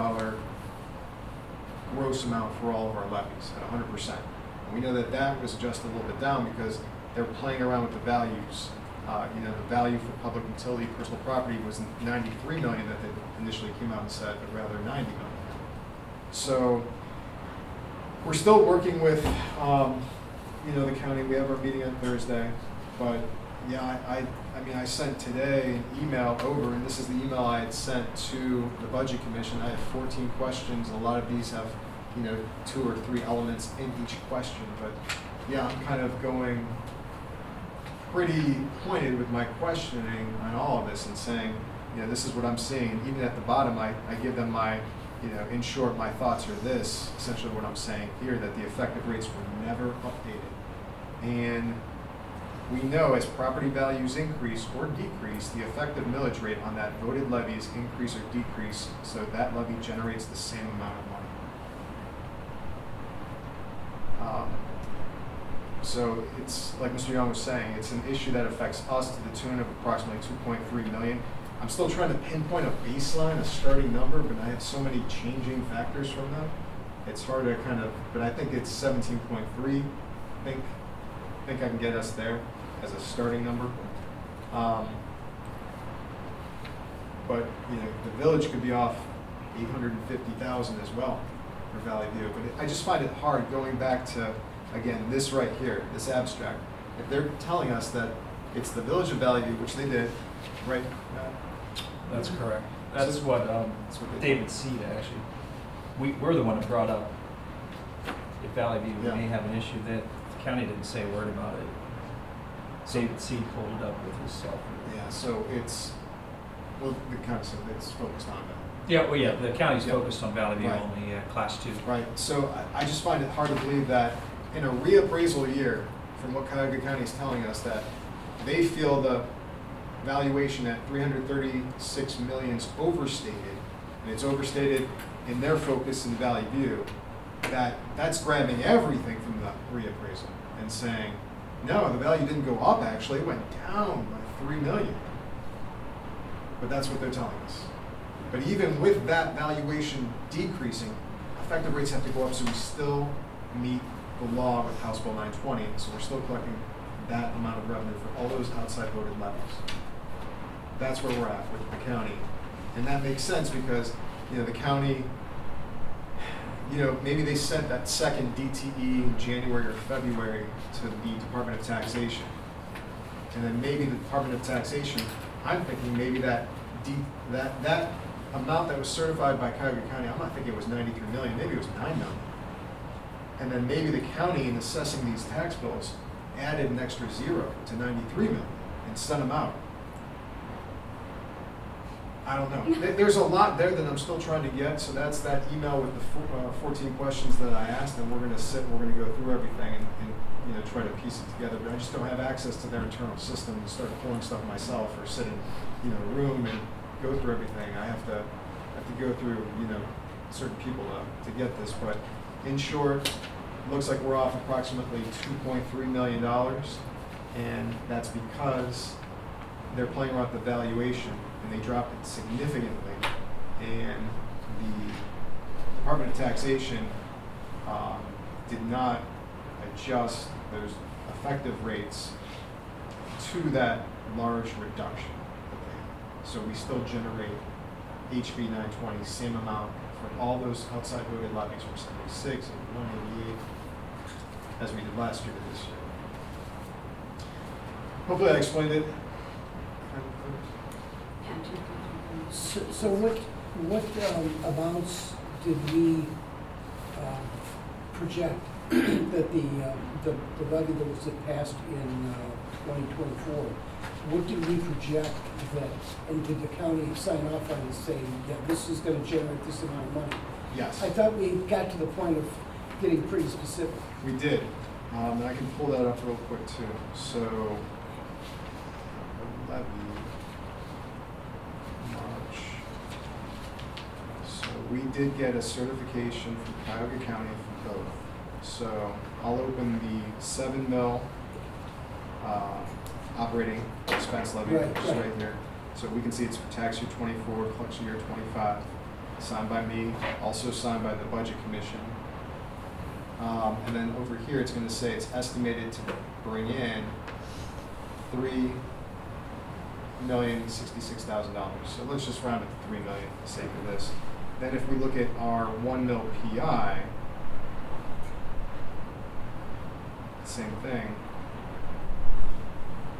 gross amount for all of our levies at 100%. And we know that that was adjusted a little bit down because they're playing around with the values. The value for public utility personal property was 93 million that they initially came out and said, but rather 90 million. So we're still working with, the county. We have our meeting on Thursday, but yeah, I sent today an email over, and this is the email I had sent to the Budget Commission. I had 14 questions. A lot of these have, 2 or 3 elements in each question, but yeah, I'm kind of going pretty pointed with my questioning on all of this and saying, this is what I'm seeing. And even at the bottom, I give them my, in short, my thoughts are this, essentially what I'm saying here, that the effective rates were never updated. And we know as property values increase or decrease, the effective millage rate on that voted levies increase or decrease, so that levy generates the same amount of money. So it's, like Mr. Young was saying, it's an issue that affects us to the tune of approximately 2.3 million. I'm still trying to pinpoint a baseline, a starting number, but I have so many changing factors from that. It's hard to but I think it's 17.3. I think I can get us there as a starting number. But the village could be off 850,000 as well for Valley View. But I just find it hard going back to, again, this right here, this abstract. If they're telling us that it's the village of Valley View, which they did, right? That's correct. That's what David Seed actually. We're the one that brought up if Valley View may have an issue. That the county didn't say a word about it. David Seed pulled it up with his software. Yeah. So it's the county said it's focused on that. Yeah. Well, yeah. The county's focused on Valley View Right. only, class 2. Right. So I just find it hard to believe that in a reappraisal year, from what Cuyahoga County is telling us, that they feel the valuation at 336 million is overstated, and it's overstated in their focus in Valley View, that's grabbing everything from the reappraisal and saying, no, the value didn't go up, actually, it went down by 3 million. But that's what they're telling us. But even with that valuation decreasing, effective rates have to go up, so we still meet the law with House Bill 920, so we're still collecting that amount of revenue for all those outside voted levies. That's where we're at with the county. And that makes sense because, the county, maybe they sent that second DTE in January or February to the Department of Taxation. And then maybe the Department of Taxation, I'm thinking maybe that amount that was certified by Cuyahoga County, I'm not thinking it was 93 million, maybe it was 9 million. And then maybe the county, in assessing these tax bills, added an extra 0 to 93 million and sent them out. I don't know. There's a lot there that I'm still trying to get, so that's that email with the 14 questions that I asked, and we're going to go through everything and try to piece it together. But I just don't have access to their internal system to start pulling stuff myself or sit in a room and go through everything. I have to go through, you know, certain people to get this, but in short, looks like we're off approximately $2.3 million, and that's because they're playing around with the valuation, and they dropped it significantly, and the Department of Taxation did not adjust those effective rates to that large reduction that they had. So we still generate HB 920, same amount for all those outside voted levies from 76 and 188 as we did last year to this year. Hopefully I explained it. So what amounts did we project that the levy that was passed in 2024, what did we project that, and did the county sign off on and say, yeah, this is gonna generate this amount of money? Yes, I thought we got to the point of getting pretty specific. we did. And I can pull that up real quick too. So, levy, March. So we did get a certification from Cuyahoga County for both. So I'll open the 7 mil operating expense levy, Right, which is right. right here. So we can see it's for tax year 24, collection year 25, signed by me, also signed by the Budget Commission. And then over here, it's going to say it's estimated to bring in $3,066,000. So let's just round it to $3 million for the sake of this. Then if we look at our 1 mil PI, same thing.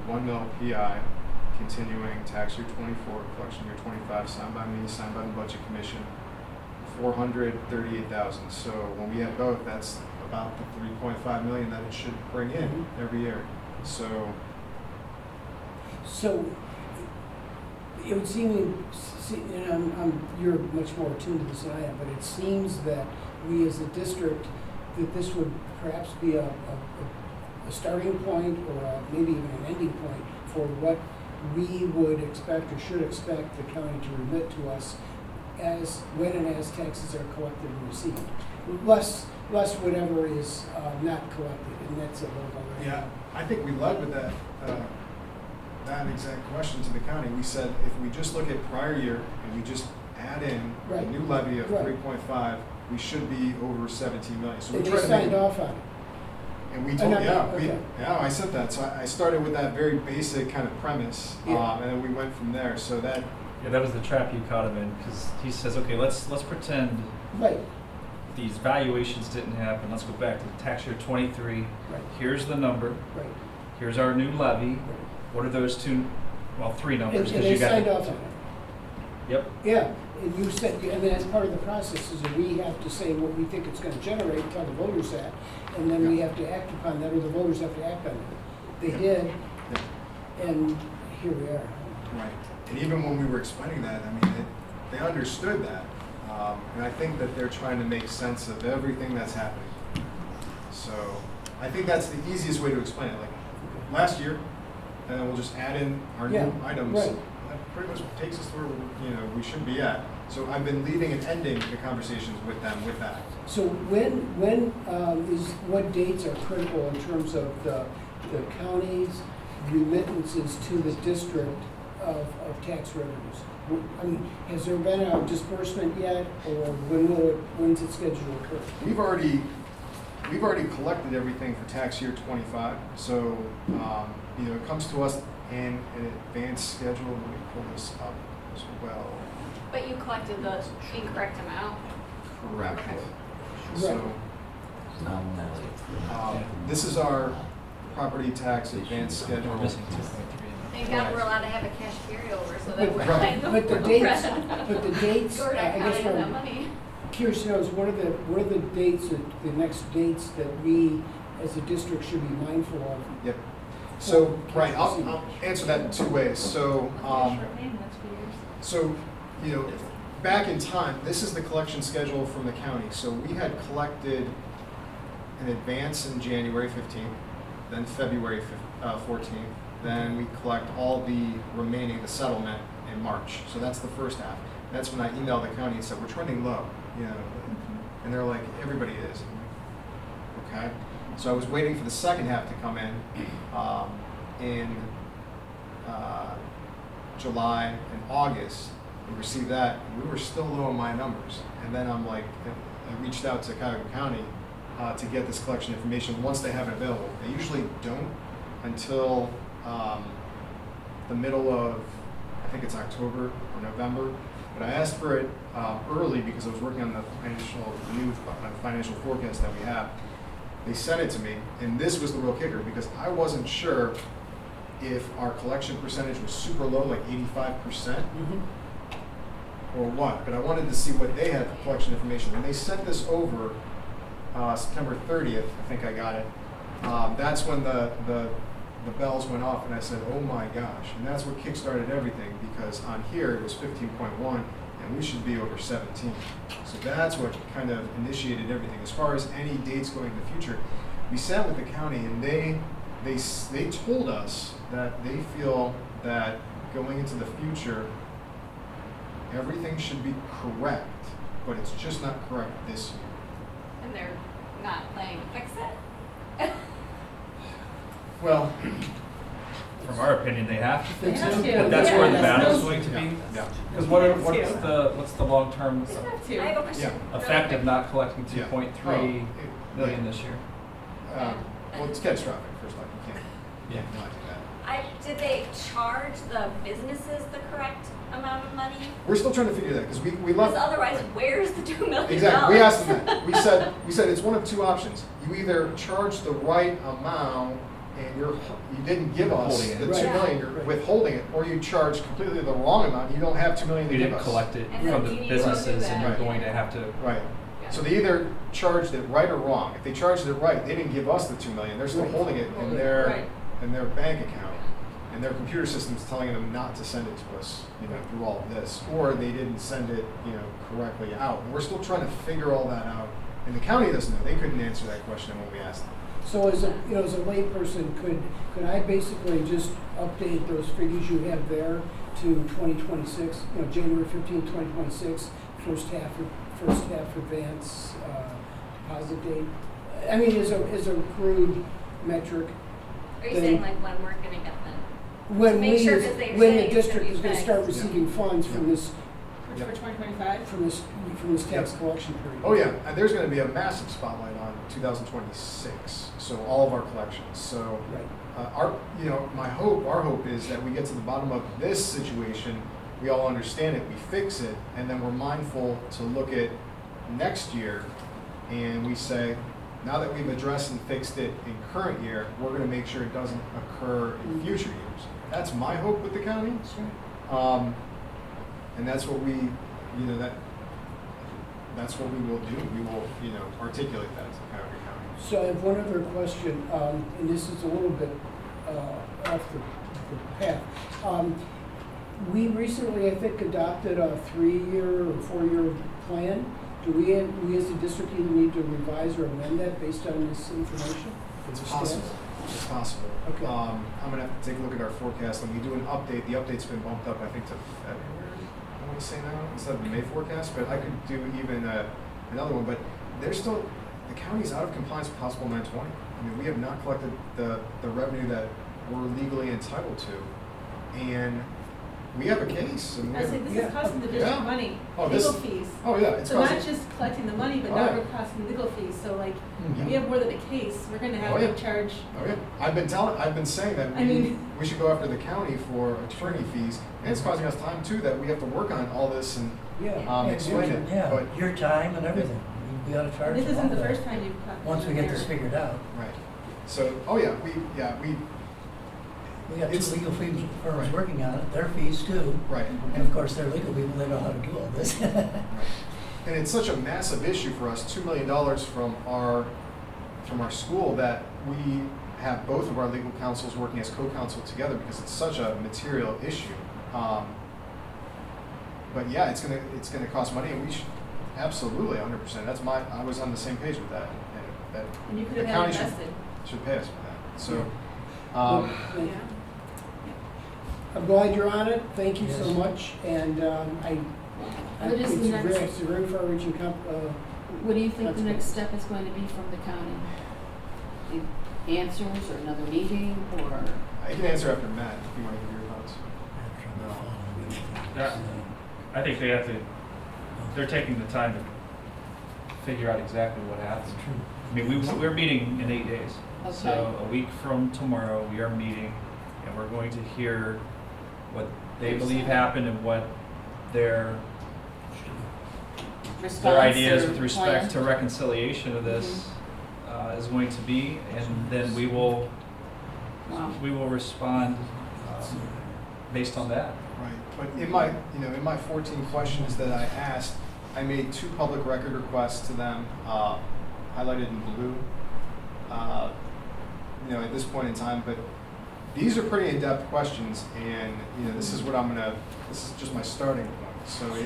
1 mil PI, continuing tax year 24, collection year 25, signed by me, signed by the Budget Commission, 438,000. So when we add both, that's about the 3.5 million that it should bring in every year. So It would seem, and you're much more attuned to this than I am, but it seems that we as a district, that this would perhaps be a starting point or maybe even an ending point for what we would expect or should expect the county to remit to us as, when and as taxes are collected and received. Less whatever is not collected, and that's a little bit. yeah, I think we led with that exact question to the county. We said if we just look at prior year and we just add in a Right. new levy of Right. 3.5, we should be over 17 million. So we And they try to signed make, off on it. and we told, okay. I said that. So I started with that very basic kind of premise, Yeah. and then we went from there. So that, Yeah, that was the trap you caught him in, because he says, okay, let's pretend Right, these valuations didn't happen. Let's go back to the tax year 23. right, Here's the number. right. Here's our new levy. right. What are those two? Well, three numbers. And 'cause they you got signed the- off on it. Yep. Yeah, and you said, and that's part of the process, is that we have to say what we think it's gonna generate, tell the voters that, and then we have to act upon that, or the voters have to act on it. They did, and here we are. right. And even when we were explaining that, I mean, they understood that. And I think that they're trying to make sense of everything that's happening. So I think that's the easiest way to explain it. Like last year, and then we'll just add in our Yeah, new items. right. That pretty much takes us where we should be at. So I've been leading and ending the conversations with them with that. So when what dates are critical in terms of the county's remittances to the district of tax revenues? I mean, has there been a disbursement yet, or when's it scheduled to occur? We've already collected everything for tax year 25. So it comes to us in an advanced schedule. Let me pull this up as well. But you collected the incorrect amount. Correct. Okay. So this is our property tax advance schedule. We're missing 2.3. Thank God we're allowed to have a cash carryover so that we're Right. kind of. But the dates, We're I not guess counting what that I'm money. curious to know is what are the dates, the next dates that we as a district should be mindful of? Yep. So right, I'll answer that in two ways. So back in time, this is the collection schedule from the county. So we had collected an advance in January 15th, then February 14th. Then we collect all the remaining, the settlement, in in March. So that's the first half. That's when I emailed the county and said, we're trending low, you know, and they're like, everybody is. I'm like, okay. So I was waiting for the second half to come in July and August. We received that, and we were still low on my numbers. And then I'm like, I reached out to Cuyahoga County to get this collection information once they have it available. They usually don't until the middle of, I think it's October or November. But I asked for it early because I was working on the financial forecast that we have. They sent it to me, and this was the real kicker because I wasn't sure if our collection percentage was super low, like 85%, or what. But I wanted to see what they had for collection information. When they sent this over September 30th, I think I got it. That's when the bells went off, and I said, "Oh my gosh!" And that's what kickstarted everything because on here it was 15.1, and we should be over 17. So that's what kind of initiated everything. As far as any dates going in the future, we sat with the county, and they told us that they feel that going into the future, everything should be correct, but it's just not correct this year. And they're not planning to fix it? Well, From our opinion, they have to They fix have it, to. but that's where the Yeah. battle's going to be. yeah. Because They have what's the long-term They have to. I have a question. Yeah. effect of not collecting Yeah. 2.3 million this year? Well, it's catastrophic, first off, you can't not do that. Did they charge the businesses the correct amount of money? We're still trying to figure that, because we Because left. otherwise, right. where's the $2 million? Exactly, we asked them that. We said it's one of two options. You either charge the right amount and you didn't give us Withholding the it. 2 Right. million, you're withholding it, or you charge completely the wrong amount, you don't have 2 million to You give didn't us. collect it And from then the you businesses do and that. you're going to have to. Right. So they either charged it right or wrong. If they charged it right, they didn't give us the 2 million, they're still Right. holding it in Right. their bank account. And their computer system's telling them not to send it to us, through all of this, or they didn't send it, correctly out. And we're still trying to figure all that out. And the county doesn't know. They couldn't answer that question when we asked them. So as a layperson, could I basically just update those figures you have there to 2026, January 15, 2026, first half advance, deposit date? I mean, is a crude metric. Are you then- saying like when we're gonna get them? When make we, sure, as- 'cause they're when saying the it's gonna district be is gonna fixed. start Yeah. receiving funds from this, For 2025? from this tax collection period. Oh yeah, and there's gonna be a massive spotlight on 2026, so all of our collections. So Right. our hope is that we get to the bottom of this situation, we all understand it, we fix it, and then we're mindful to look at next year, and we say, now that we've addressed and fixed it in current year, we're gonna make sure it doesn't occur in future years. That's my hope with the county. And that's what that's what we will do. We will, articulate that to Cuyahoga County. So I have one other question, and this is a little bit off the path. We recently, I think, adopted a 3-year or 4-year plan. Do we as a district either need to revise or amend that based on this information? It's Staff? possible. It's possible. Okay. I'm gonna have to take a look at our forecast, and we do an update. The update's been bumped up, I think, to February. I want to say now instead of the May forecast, but I could do even another one. But the county's out of compliance with House Bill 920. I mean, we have not collected the revenue that we're legally entitled to, and we have a case. And we I have, say, this Yeah. is costing the Yeah. district money, Oh, legal this- fees. oh yeah, it's So not costing. just collecting the money, but Oh, now yeah. we're costing legal fees, so like, Mhm. we have more than a case, we're gonna Oh, have yeah. to charge. Oh yeah, I've been saying that I mean- we should go after the county for attorney fees, and it's causing us time too, that we have to work on all this and, Yeah, explain it, yeah, but, your time and everything. We gotta charge And this them isn't all the that. first time you've cut. Once we get this figured out. right. So, oh yeah, we, We got It's- two legal firms Right. working on it, their fees too. right. And of course, they're legal people, they know how to do all this. And it's such a massive issue for us, $2 million from our school, that we have both of our legal counsels working as co-counsel together because it's such a material issue. But yeah, it's gonna cost money, and we should, absolutely, 100%. I was on the same page with that, and that And you could the have had county invested. should pay us for that. So, Well, Yeah. I'm glad you're on it. Thank you so Yes. much. And What is the it's next- it's a very far-reaching What do you think the That's next good. step is going to be from the county? The answers or another meeting or? I can answer after Matt if you want to give your thoughts. I think they have to, they're taking the time to figure out exactly what happened. I mean, we're meeting in 8 days. So Okay. a week from tomorrow, we are meeting, and we're going to hear what they believe happened and what their Response ideas or with respect to plan? reconciliation of this is going to be, and then we will Wow. respond based on that. Right, but in my 14 questions that I asked, I made 2 public record requests to them, highlighted in blue. At this point in time, but these are pretty in-depth questions, and this is just my starting point. So we're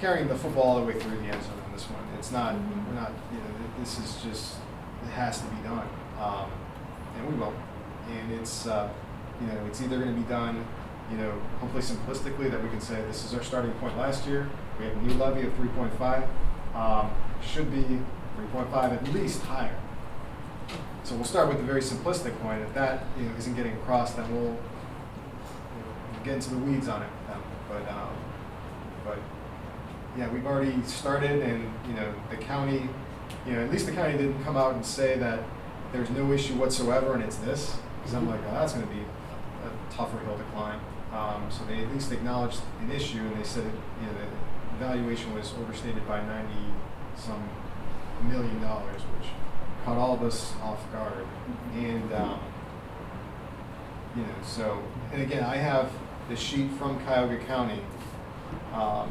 carrying the football all the way through the end zone on this one. It's not, we're not, this is just, it has to be done, and we will. And it's either going to be done, hopefully simplistically, that we can say this is our starting point last year. We have a new levy of 3.5, should be 3.5 at least higher. So we'll start with the very simplistic point. If that isn't getting across, then we'll get into the weeds on it. But yeah, we've already started, and the county, at least the county didn't come out and say that there's no issue whatsoever and it's this, because I'm like, oh, that's going to be a tougher hill to climb. So they at least acknowledged an issue, and they said the valuation was overstated by $90-some million, which caught all of us off guard. And and again, I have the sheet from Cuyahoga County,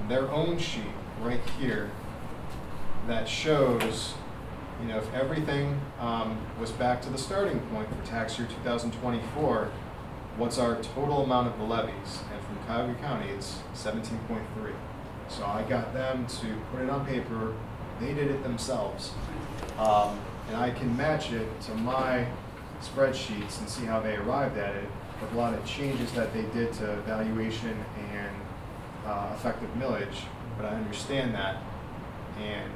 their own sheet right here, that shows if everything was back to the starting point for tax year 2024, what's our total amount of the levies? And from Cuyahoga County, it's 17.3. So I got them to put it on paper. They did it themselves. And I can match it to my spreadsheets and see how they arrived at it, with a lot of changes that they did to valuation and effective millage. But I understand that. And,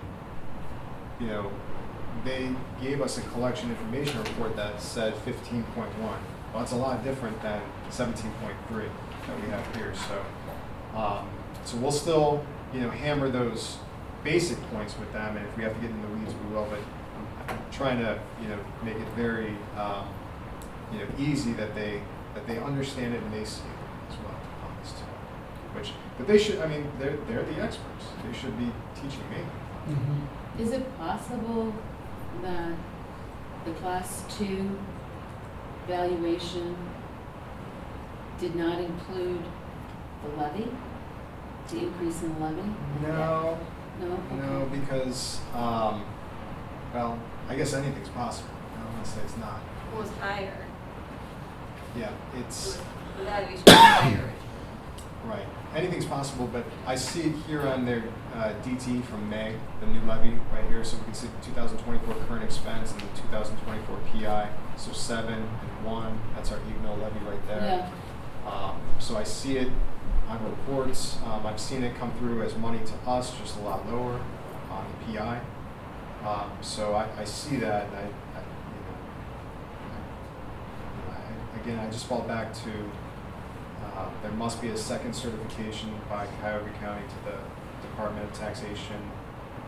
they gave us a collection information report that said 15.1. Well, that's a lot different than 17.3 that we have here. So we'll still, hammer those basic points with them, and if we have to get in the weeds, we will. But I'm trying to, make it very, easy that they understand it and they see it as well on this too. But they should. They're the experts. They should be teaching me. Is it possible that the class 2 valuation did not include the levy? The increase in levy? No, No? no, Okay. because well, I guess anything's possible. I don't want to say it's not. It was higher. Yeah, it's The valuation was higher. right. Anything's possible, but I see it here on their DT from May, the new levy right here. So we can see 2024 current expense and the 2024 PI. So 7 and 1. That's our EGNO levy right there. Yeah. So I see it on reports. I've seen it come through as money to us, just a lot lower on the PI. So I see that, and again, I just fall back to there must be a second certification by Cuyahoga County to the Department of Taxation,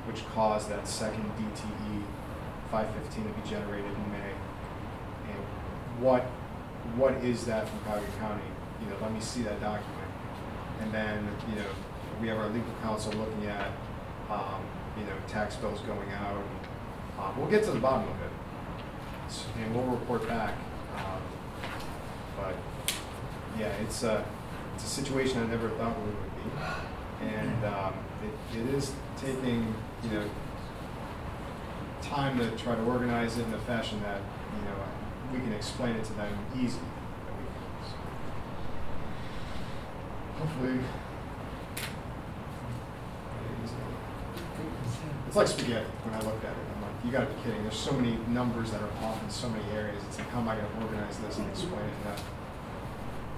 which caused that second DTE 515 to be generated in May. And what is that from Cuyahoga County? Let me see that document. And then, we have our legal counsel looking at, tax bills going out. We'll get to the bottom of it, and we'll report back. But yeah, it's a situation I never thought we would be, and it is taking time to try to organize it in a fashion that we can explain it to them easy. Hopefully, it's like spaghetti when I looked at it. I'm like, you gotta be kidding. There's so many numbers that are off in so many areas. It's like, how am I gonna organize this and explain it to them?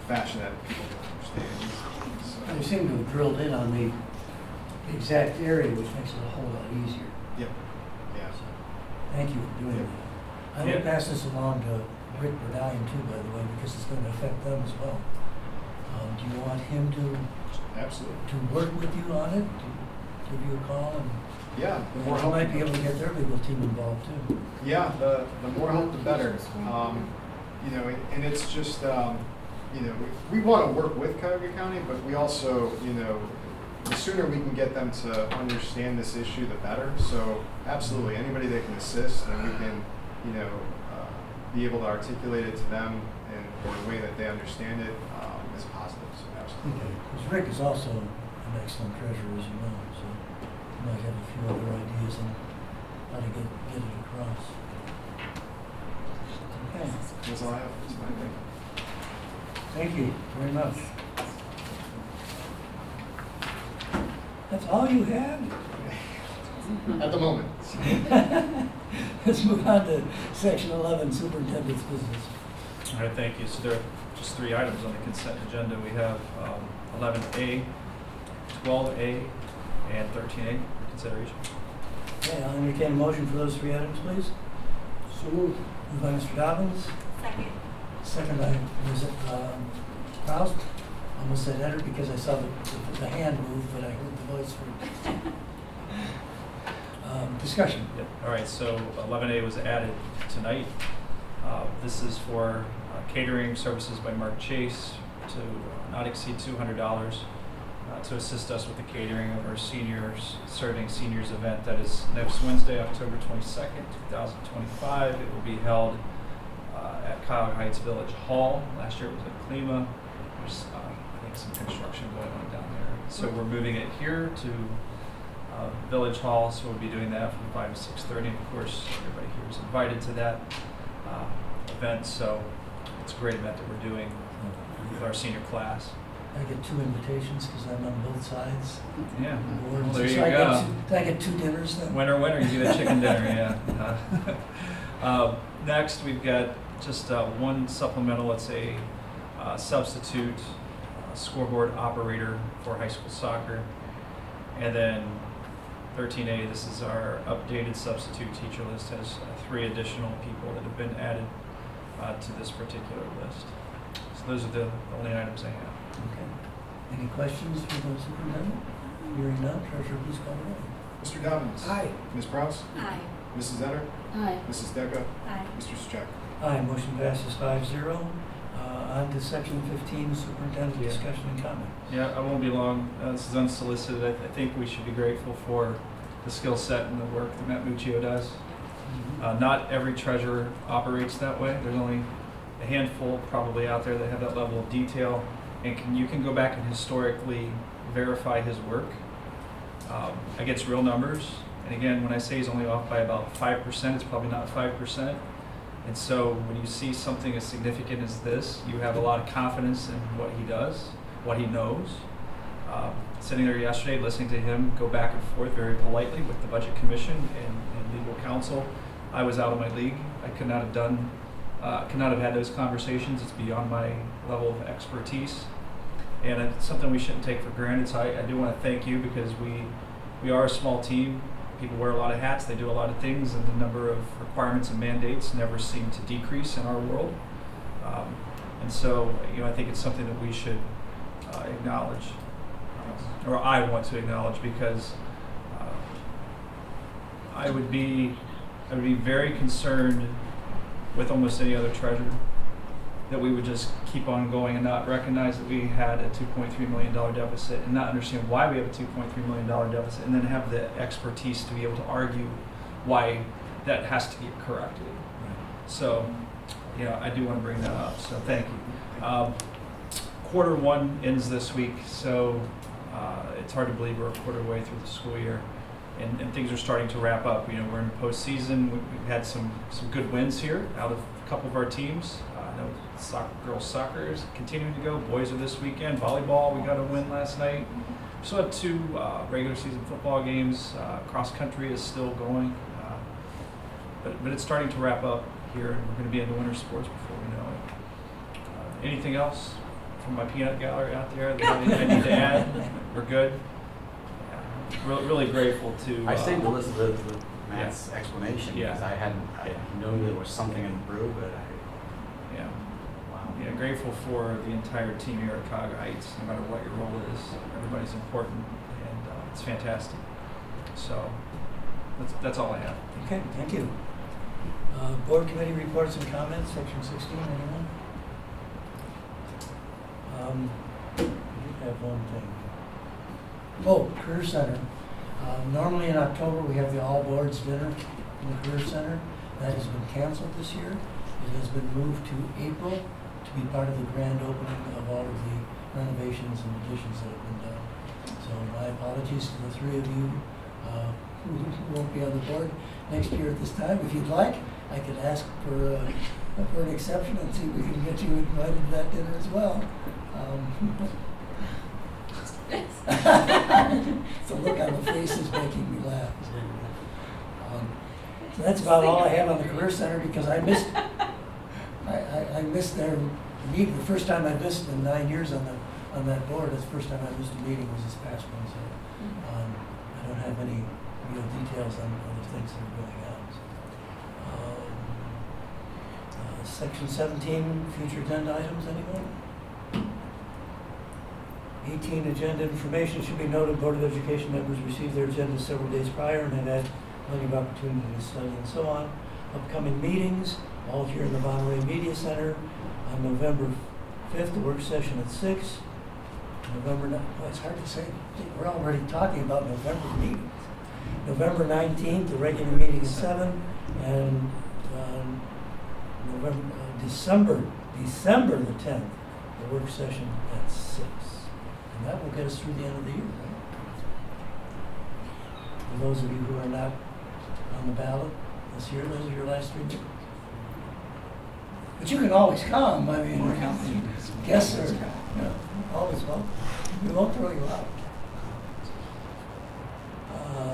fashion that people can understand easily. They seem to have drilled in on the exact area, which makes it a whole lot easier. Yep. Yeah. So, thank you for doing Yep. that. I will pass this along to Rick Burdine too, by the way, because it's going to affect them as well. Do you want him to Absolutely. work with you on it, to give you a call? And Yeah. The more you help, might be able to get their legal team involved too. yeah. The more help, the better. You know, and it's just you know, we want to work with Cuyahoga County, but we also, you know, the sooner we can get them to understand this issue, the better. So absolutely, anybody that can assist and we can, you know, be able to articulate it to them in a way that they understand it is positive. So absolutely. Okay. Because Rick is also an excellent treasurer, as you know, so you might have a few other ideas on how to get it across. Okay. That's all I have. That's my thing. Thank you very much. That's all you had? At the moment. Let's move on to section 11, superintendent's business. All right, thank you. So there are just 3 items on the consent agenda. We have 11A, 12A, and 13A for consideration. Okay, I'll entertain a motion for those 3 items, please. So moved. Moved by Mr. Dobbins, Second. second by Ms. Kraus. Almost said Eder because I saw the hand move, but I heard the voice first. Discussion. Yep. All right, so 11A was added tonight. This is for catering services by Mark Chase to not exceed $200 to assist us with the catering of our serving seniors event. That is next Wednesday, October 22nd, 2025. It will be held at Cuyahoga Heights Village Hall. Last year it was at Klima. There's, I think, some construction going on down there. So we're moving it here to Village Hall, so we'll be doing that from 5 to 6:30. Of course, everybody here is invited to that event, so it's a great event that we're doing with our senior class. I get 2 invitations because I'm on both sides. Yeah, of the board. well, there So you I go. I get 2 dinners then? Winner, winner, you get a chicken dinner, yeah. Next, we've got just one supplemental. It's a substitute scoreboard operator for high school soccer. And then 13A, this is our updated substitute teacher list, has 3 additional people that have been added to this particular list. So those are the only items I have. Okay. Any questions for the superintendent? Hearing none, treasurer, please call the roll. Mr. Dobbins. Aye. Ms. Prowse. Aye. Mrs. Eder. Aye. Mrs. Deca. Aye. Mr. Strouck. Aye, motion passes 5-0. On to section 15, superintendent Yeah. discussion and comment. Yeah, I won't be long. This is unsolicited. I think we should be grateful for the skill set and the work that Matt Muccio does. Not every treasurer operates that way. There's only a handful probably out there that have that level of detail, and you can go back and historically verify his work against real numbers. And again, when I say he's only off by about 5%, it's probably not 5%. And so when you see something as significant as this, you have a lot of confidence in what he does, what he knows. Sitting there yesterday, listening to him go back and forth very politely with the Budget Commission and legal counsel, I was out of my league. I could not have had those conversations. It's beyond my level of expertise. And it's something we shouldn't take for granted. So I do want to thank you because we are a small team. People wear a lot of hats, they do a lot of things, and the number of requirements and mandates never seem to decrease in our world. And so, I think it's something that we should acknowledge, or I want to acknowledge, because I would be very concerned with almost any other treasurer that we would just keep on going and not recognize that we had a $2.3 million deficit and not understand why we have a $2.3 million deficit, and then have the expertise to be able to argue why that has to get corrected. So, I do want to bring that up, so thank you. Quarter 1 ends this week, so it's hard to believe we're a quarter way through the school year, and things are starting to wrap up. We're in postseason. We've had some good wins here out of a couple of our teams. I know girls soccer is continuing to go. Boys are this weekend. Volleyball, we got a win last night. We still have 2 regular season football games. Cross country is still going, but it's starting to wrap up here, and we're going to be into winter sports before we know it. Anything else from my peanut gallery out there that I need to add? We're good? Yeah. Really grateful to. I stayed to listen to Matt's explanation Yeah. because I knew there was something in brew, but Yeah. wow. Yeah, grateful for the entire team here at Cuyahoga Heights, no matter what your role is. Everybody's important, and it's fantastic. So that's all I have. Okay, thank you. Board committee reports and comments, section 16, anyone? I do have one thing. Oh, Career Center. Normally in October, we have the all boards dinner in the Career Center. That has been canceled this year. It has been moved to April to be part of the grand opening of all of the renovations and additions that have been done. So my apologies to the three of you who won't be on the board next year at this time. If you'd like, I could ask for an exception and see if we can get you invited to that dinner as well. The look on the face is making me laugh. So that's about all I have on the Career Center because I missed their meeting. The first time I missed in 9 years on that board. That's the first time I missed a meeting was this past one. So I don't have any real details on other things that are going on. Section 17, future agenda items, anyone? 18, agenda information. Should be noted, Board of Education members received their agendas several days prior and have had plenty of opportunity to study and so on. Upcoming meetings, all here in the Monterey Media Center on November 5th, the work session at 6. November 9th, well, it's hard to say. We're already talking about November meetings. November 19th, the regular meeting at 7, and December the 10th, the work session at 6. And that will get us through the end of the year, right? For those of you who are not on the ballot this year, those are your last 3 meetings. But you can always come. I mean, guests are always welcome. We won't throw you out.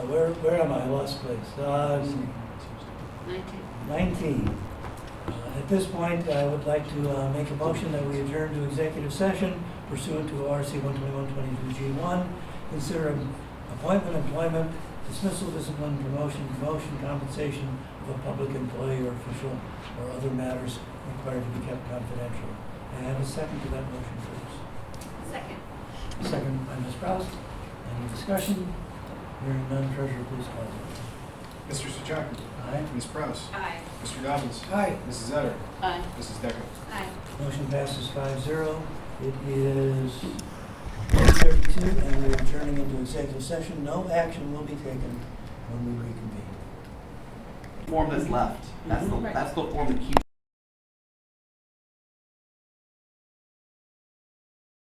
Where am I? I lost place. 19. At this point, I would like to make a motion that we adjourn to executive session pursuant to RC 121-22G1. Consider appointment, employment, dismissal, discipline, promotion, compensation of a public employee or official or other matters required to be kept confidential. May I have a second to that motion, please? Second. Second by Ms. Proust. Any discussion? Hearing none, Treasurer, please call the roll. Mr. Souchaki? Aye. Ms. Prowse? Aye. Mr. Dobbins? Aye. Mrs. Etter? Aye. Mrs. Decker? Aye. Motion passes 5-0. It is 8:32 and we're adjourning into executive session. No action will be taken when we reconvene. Form that's left. That's the form that keeps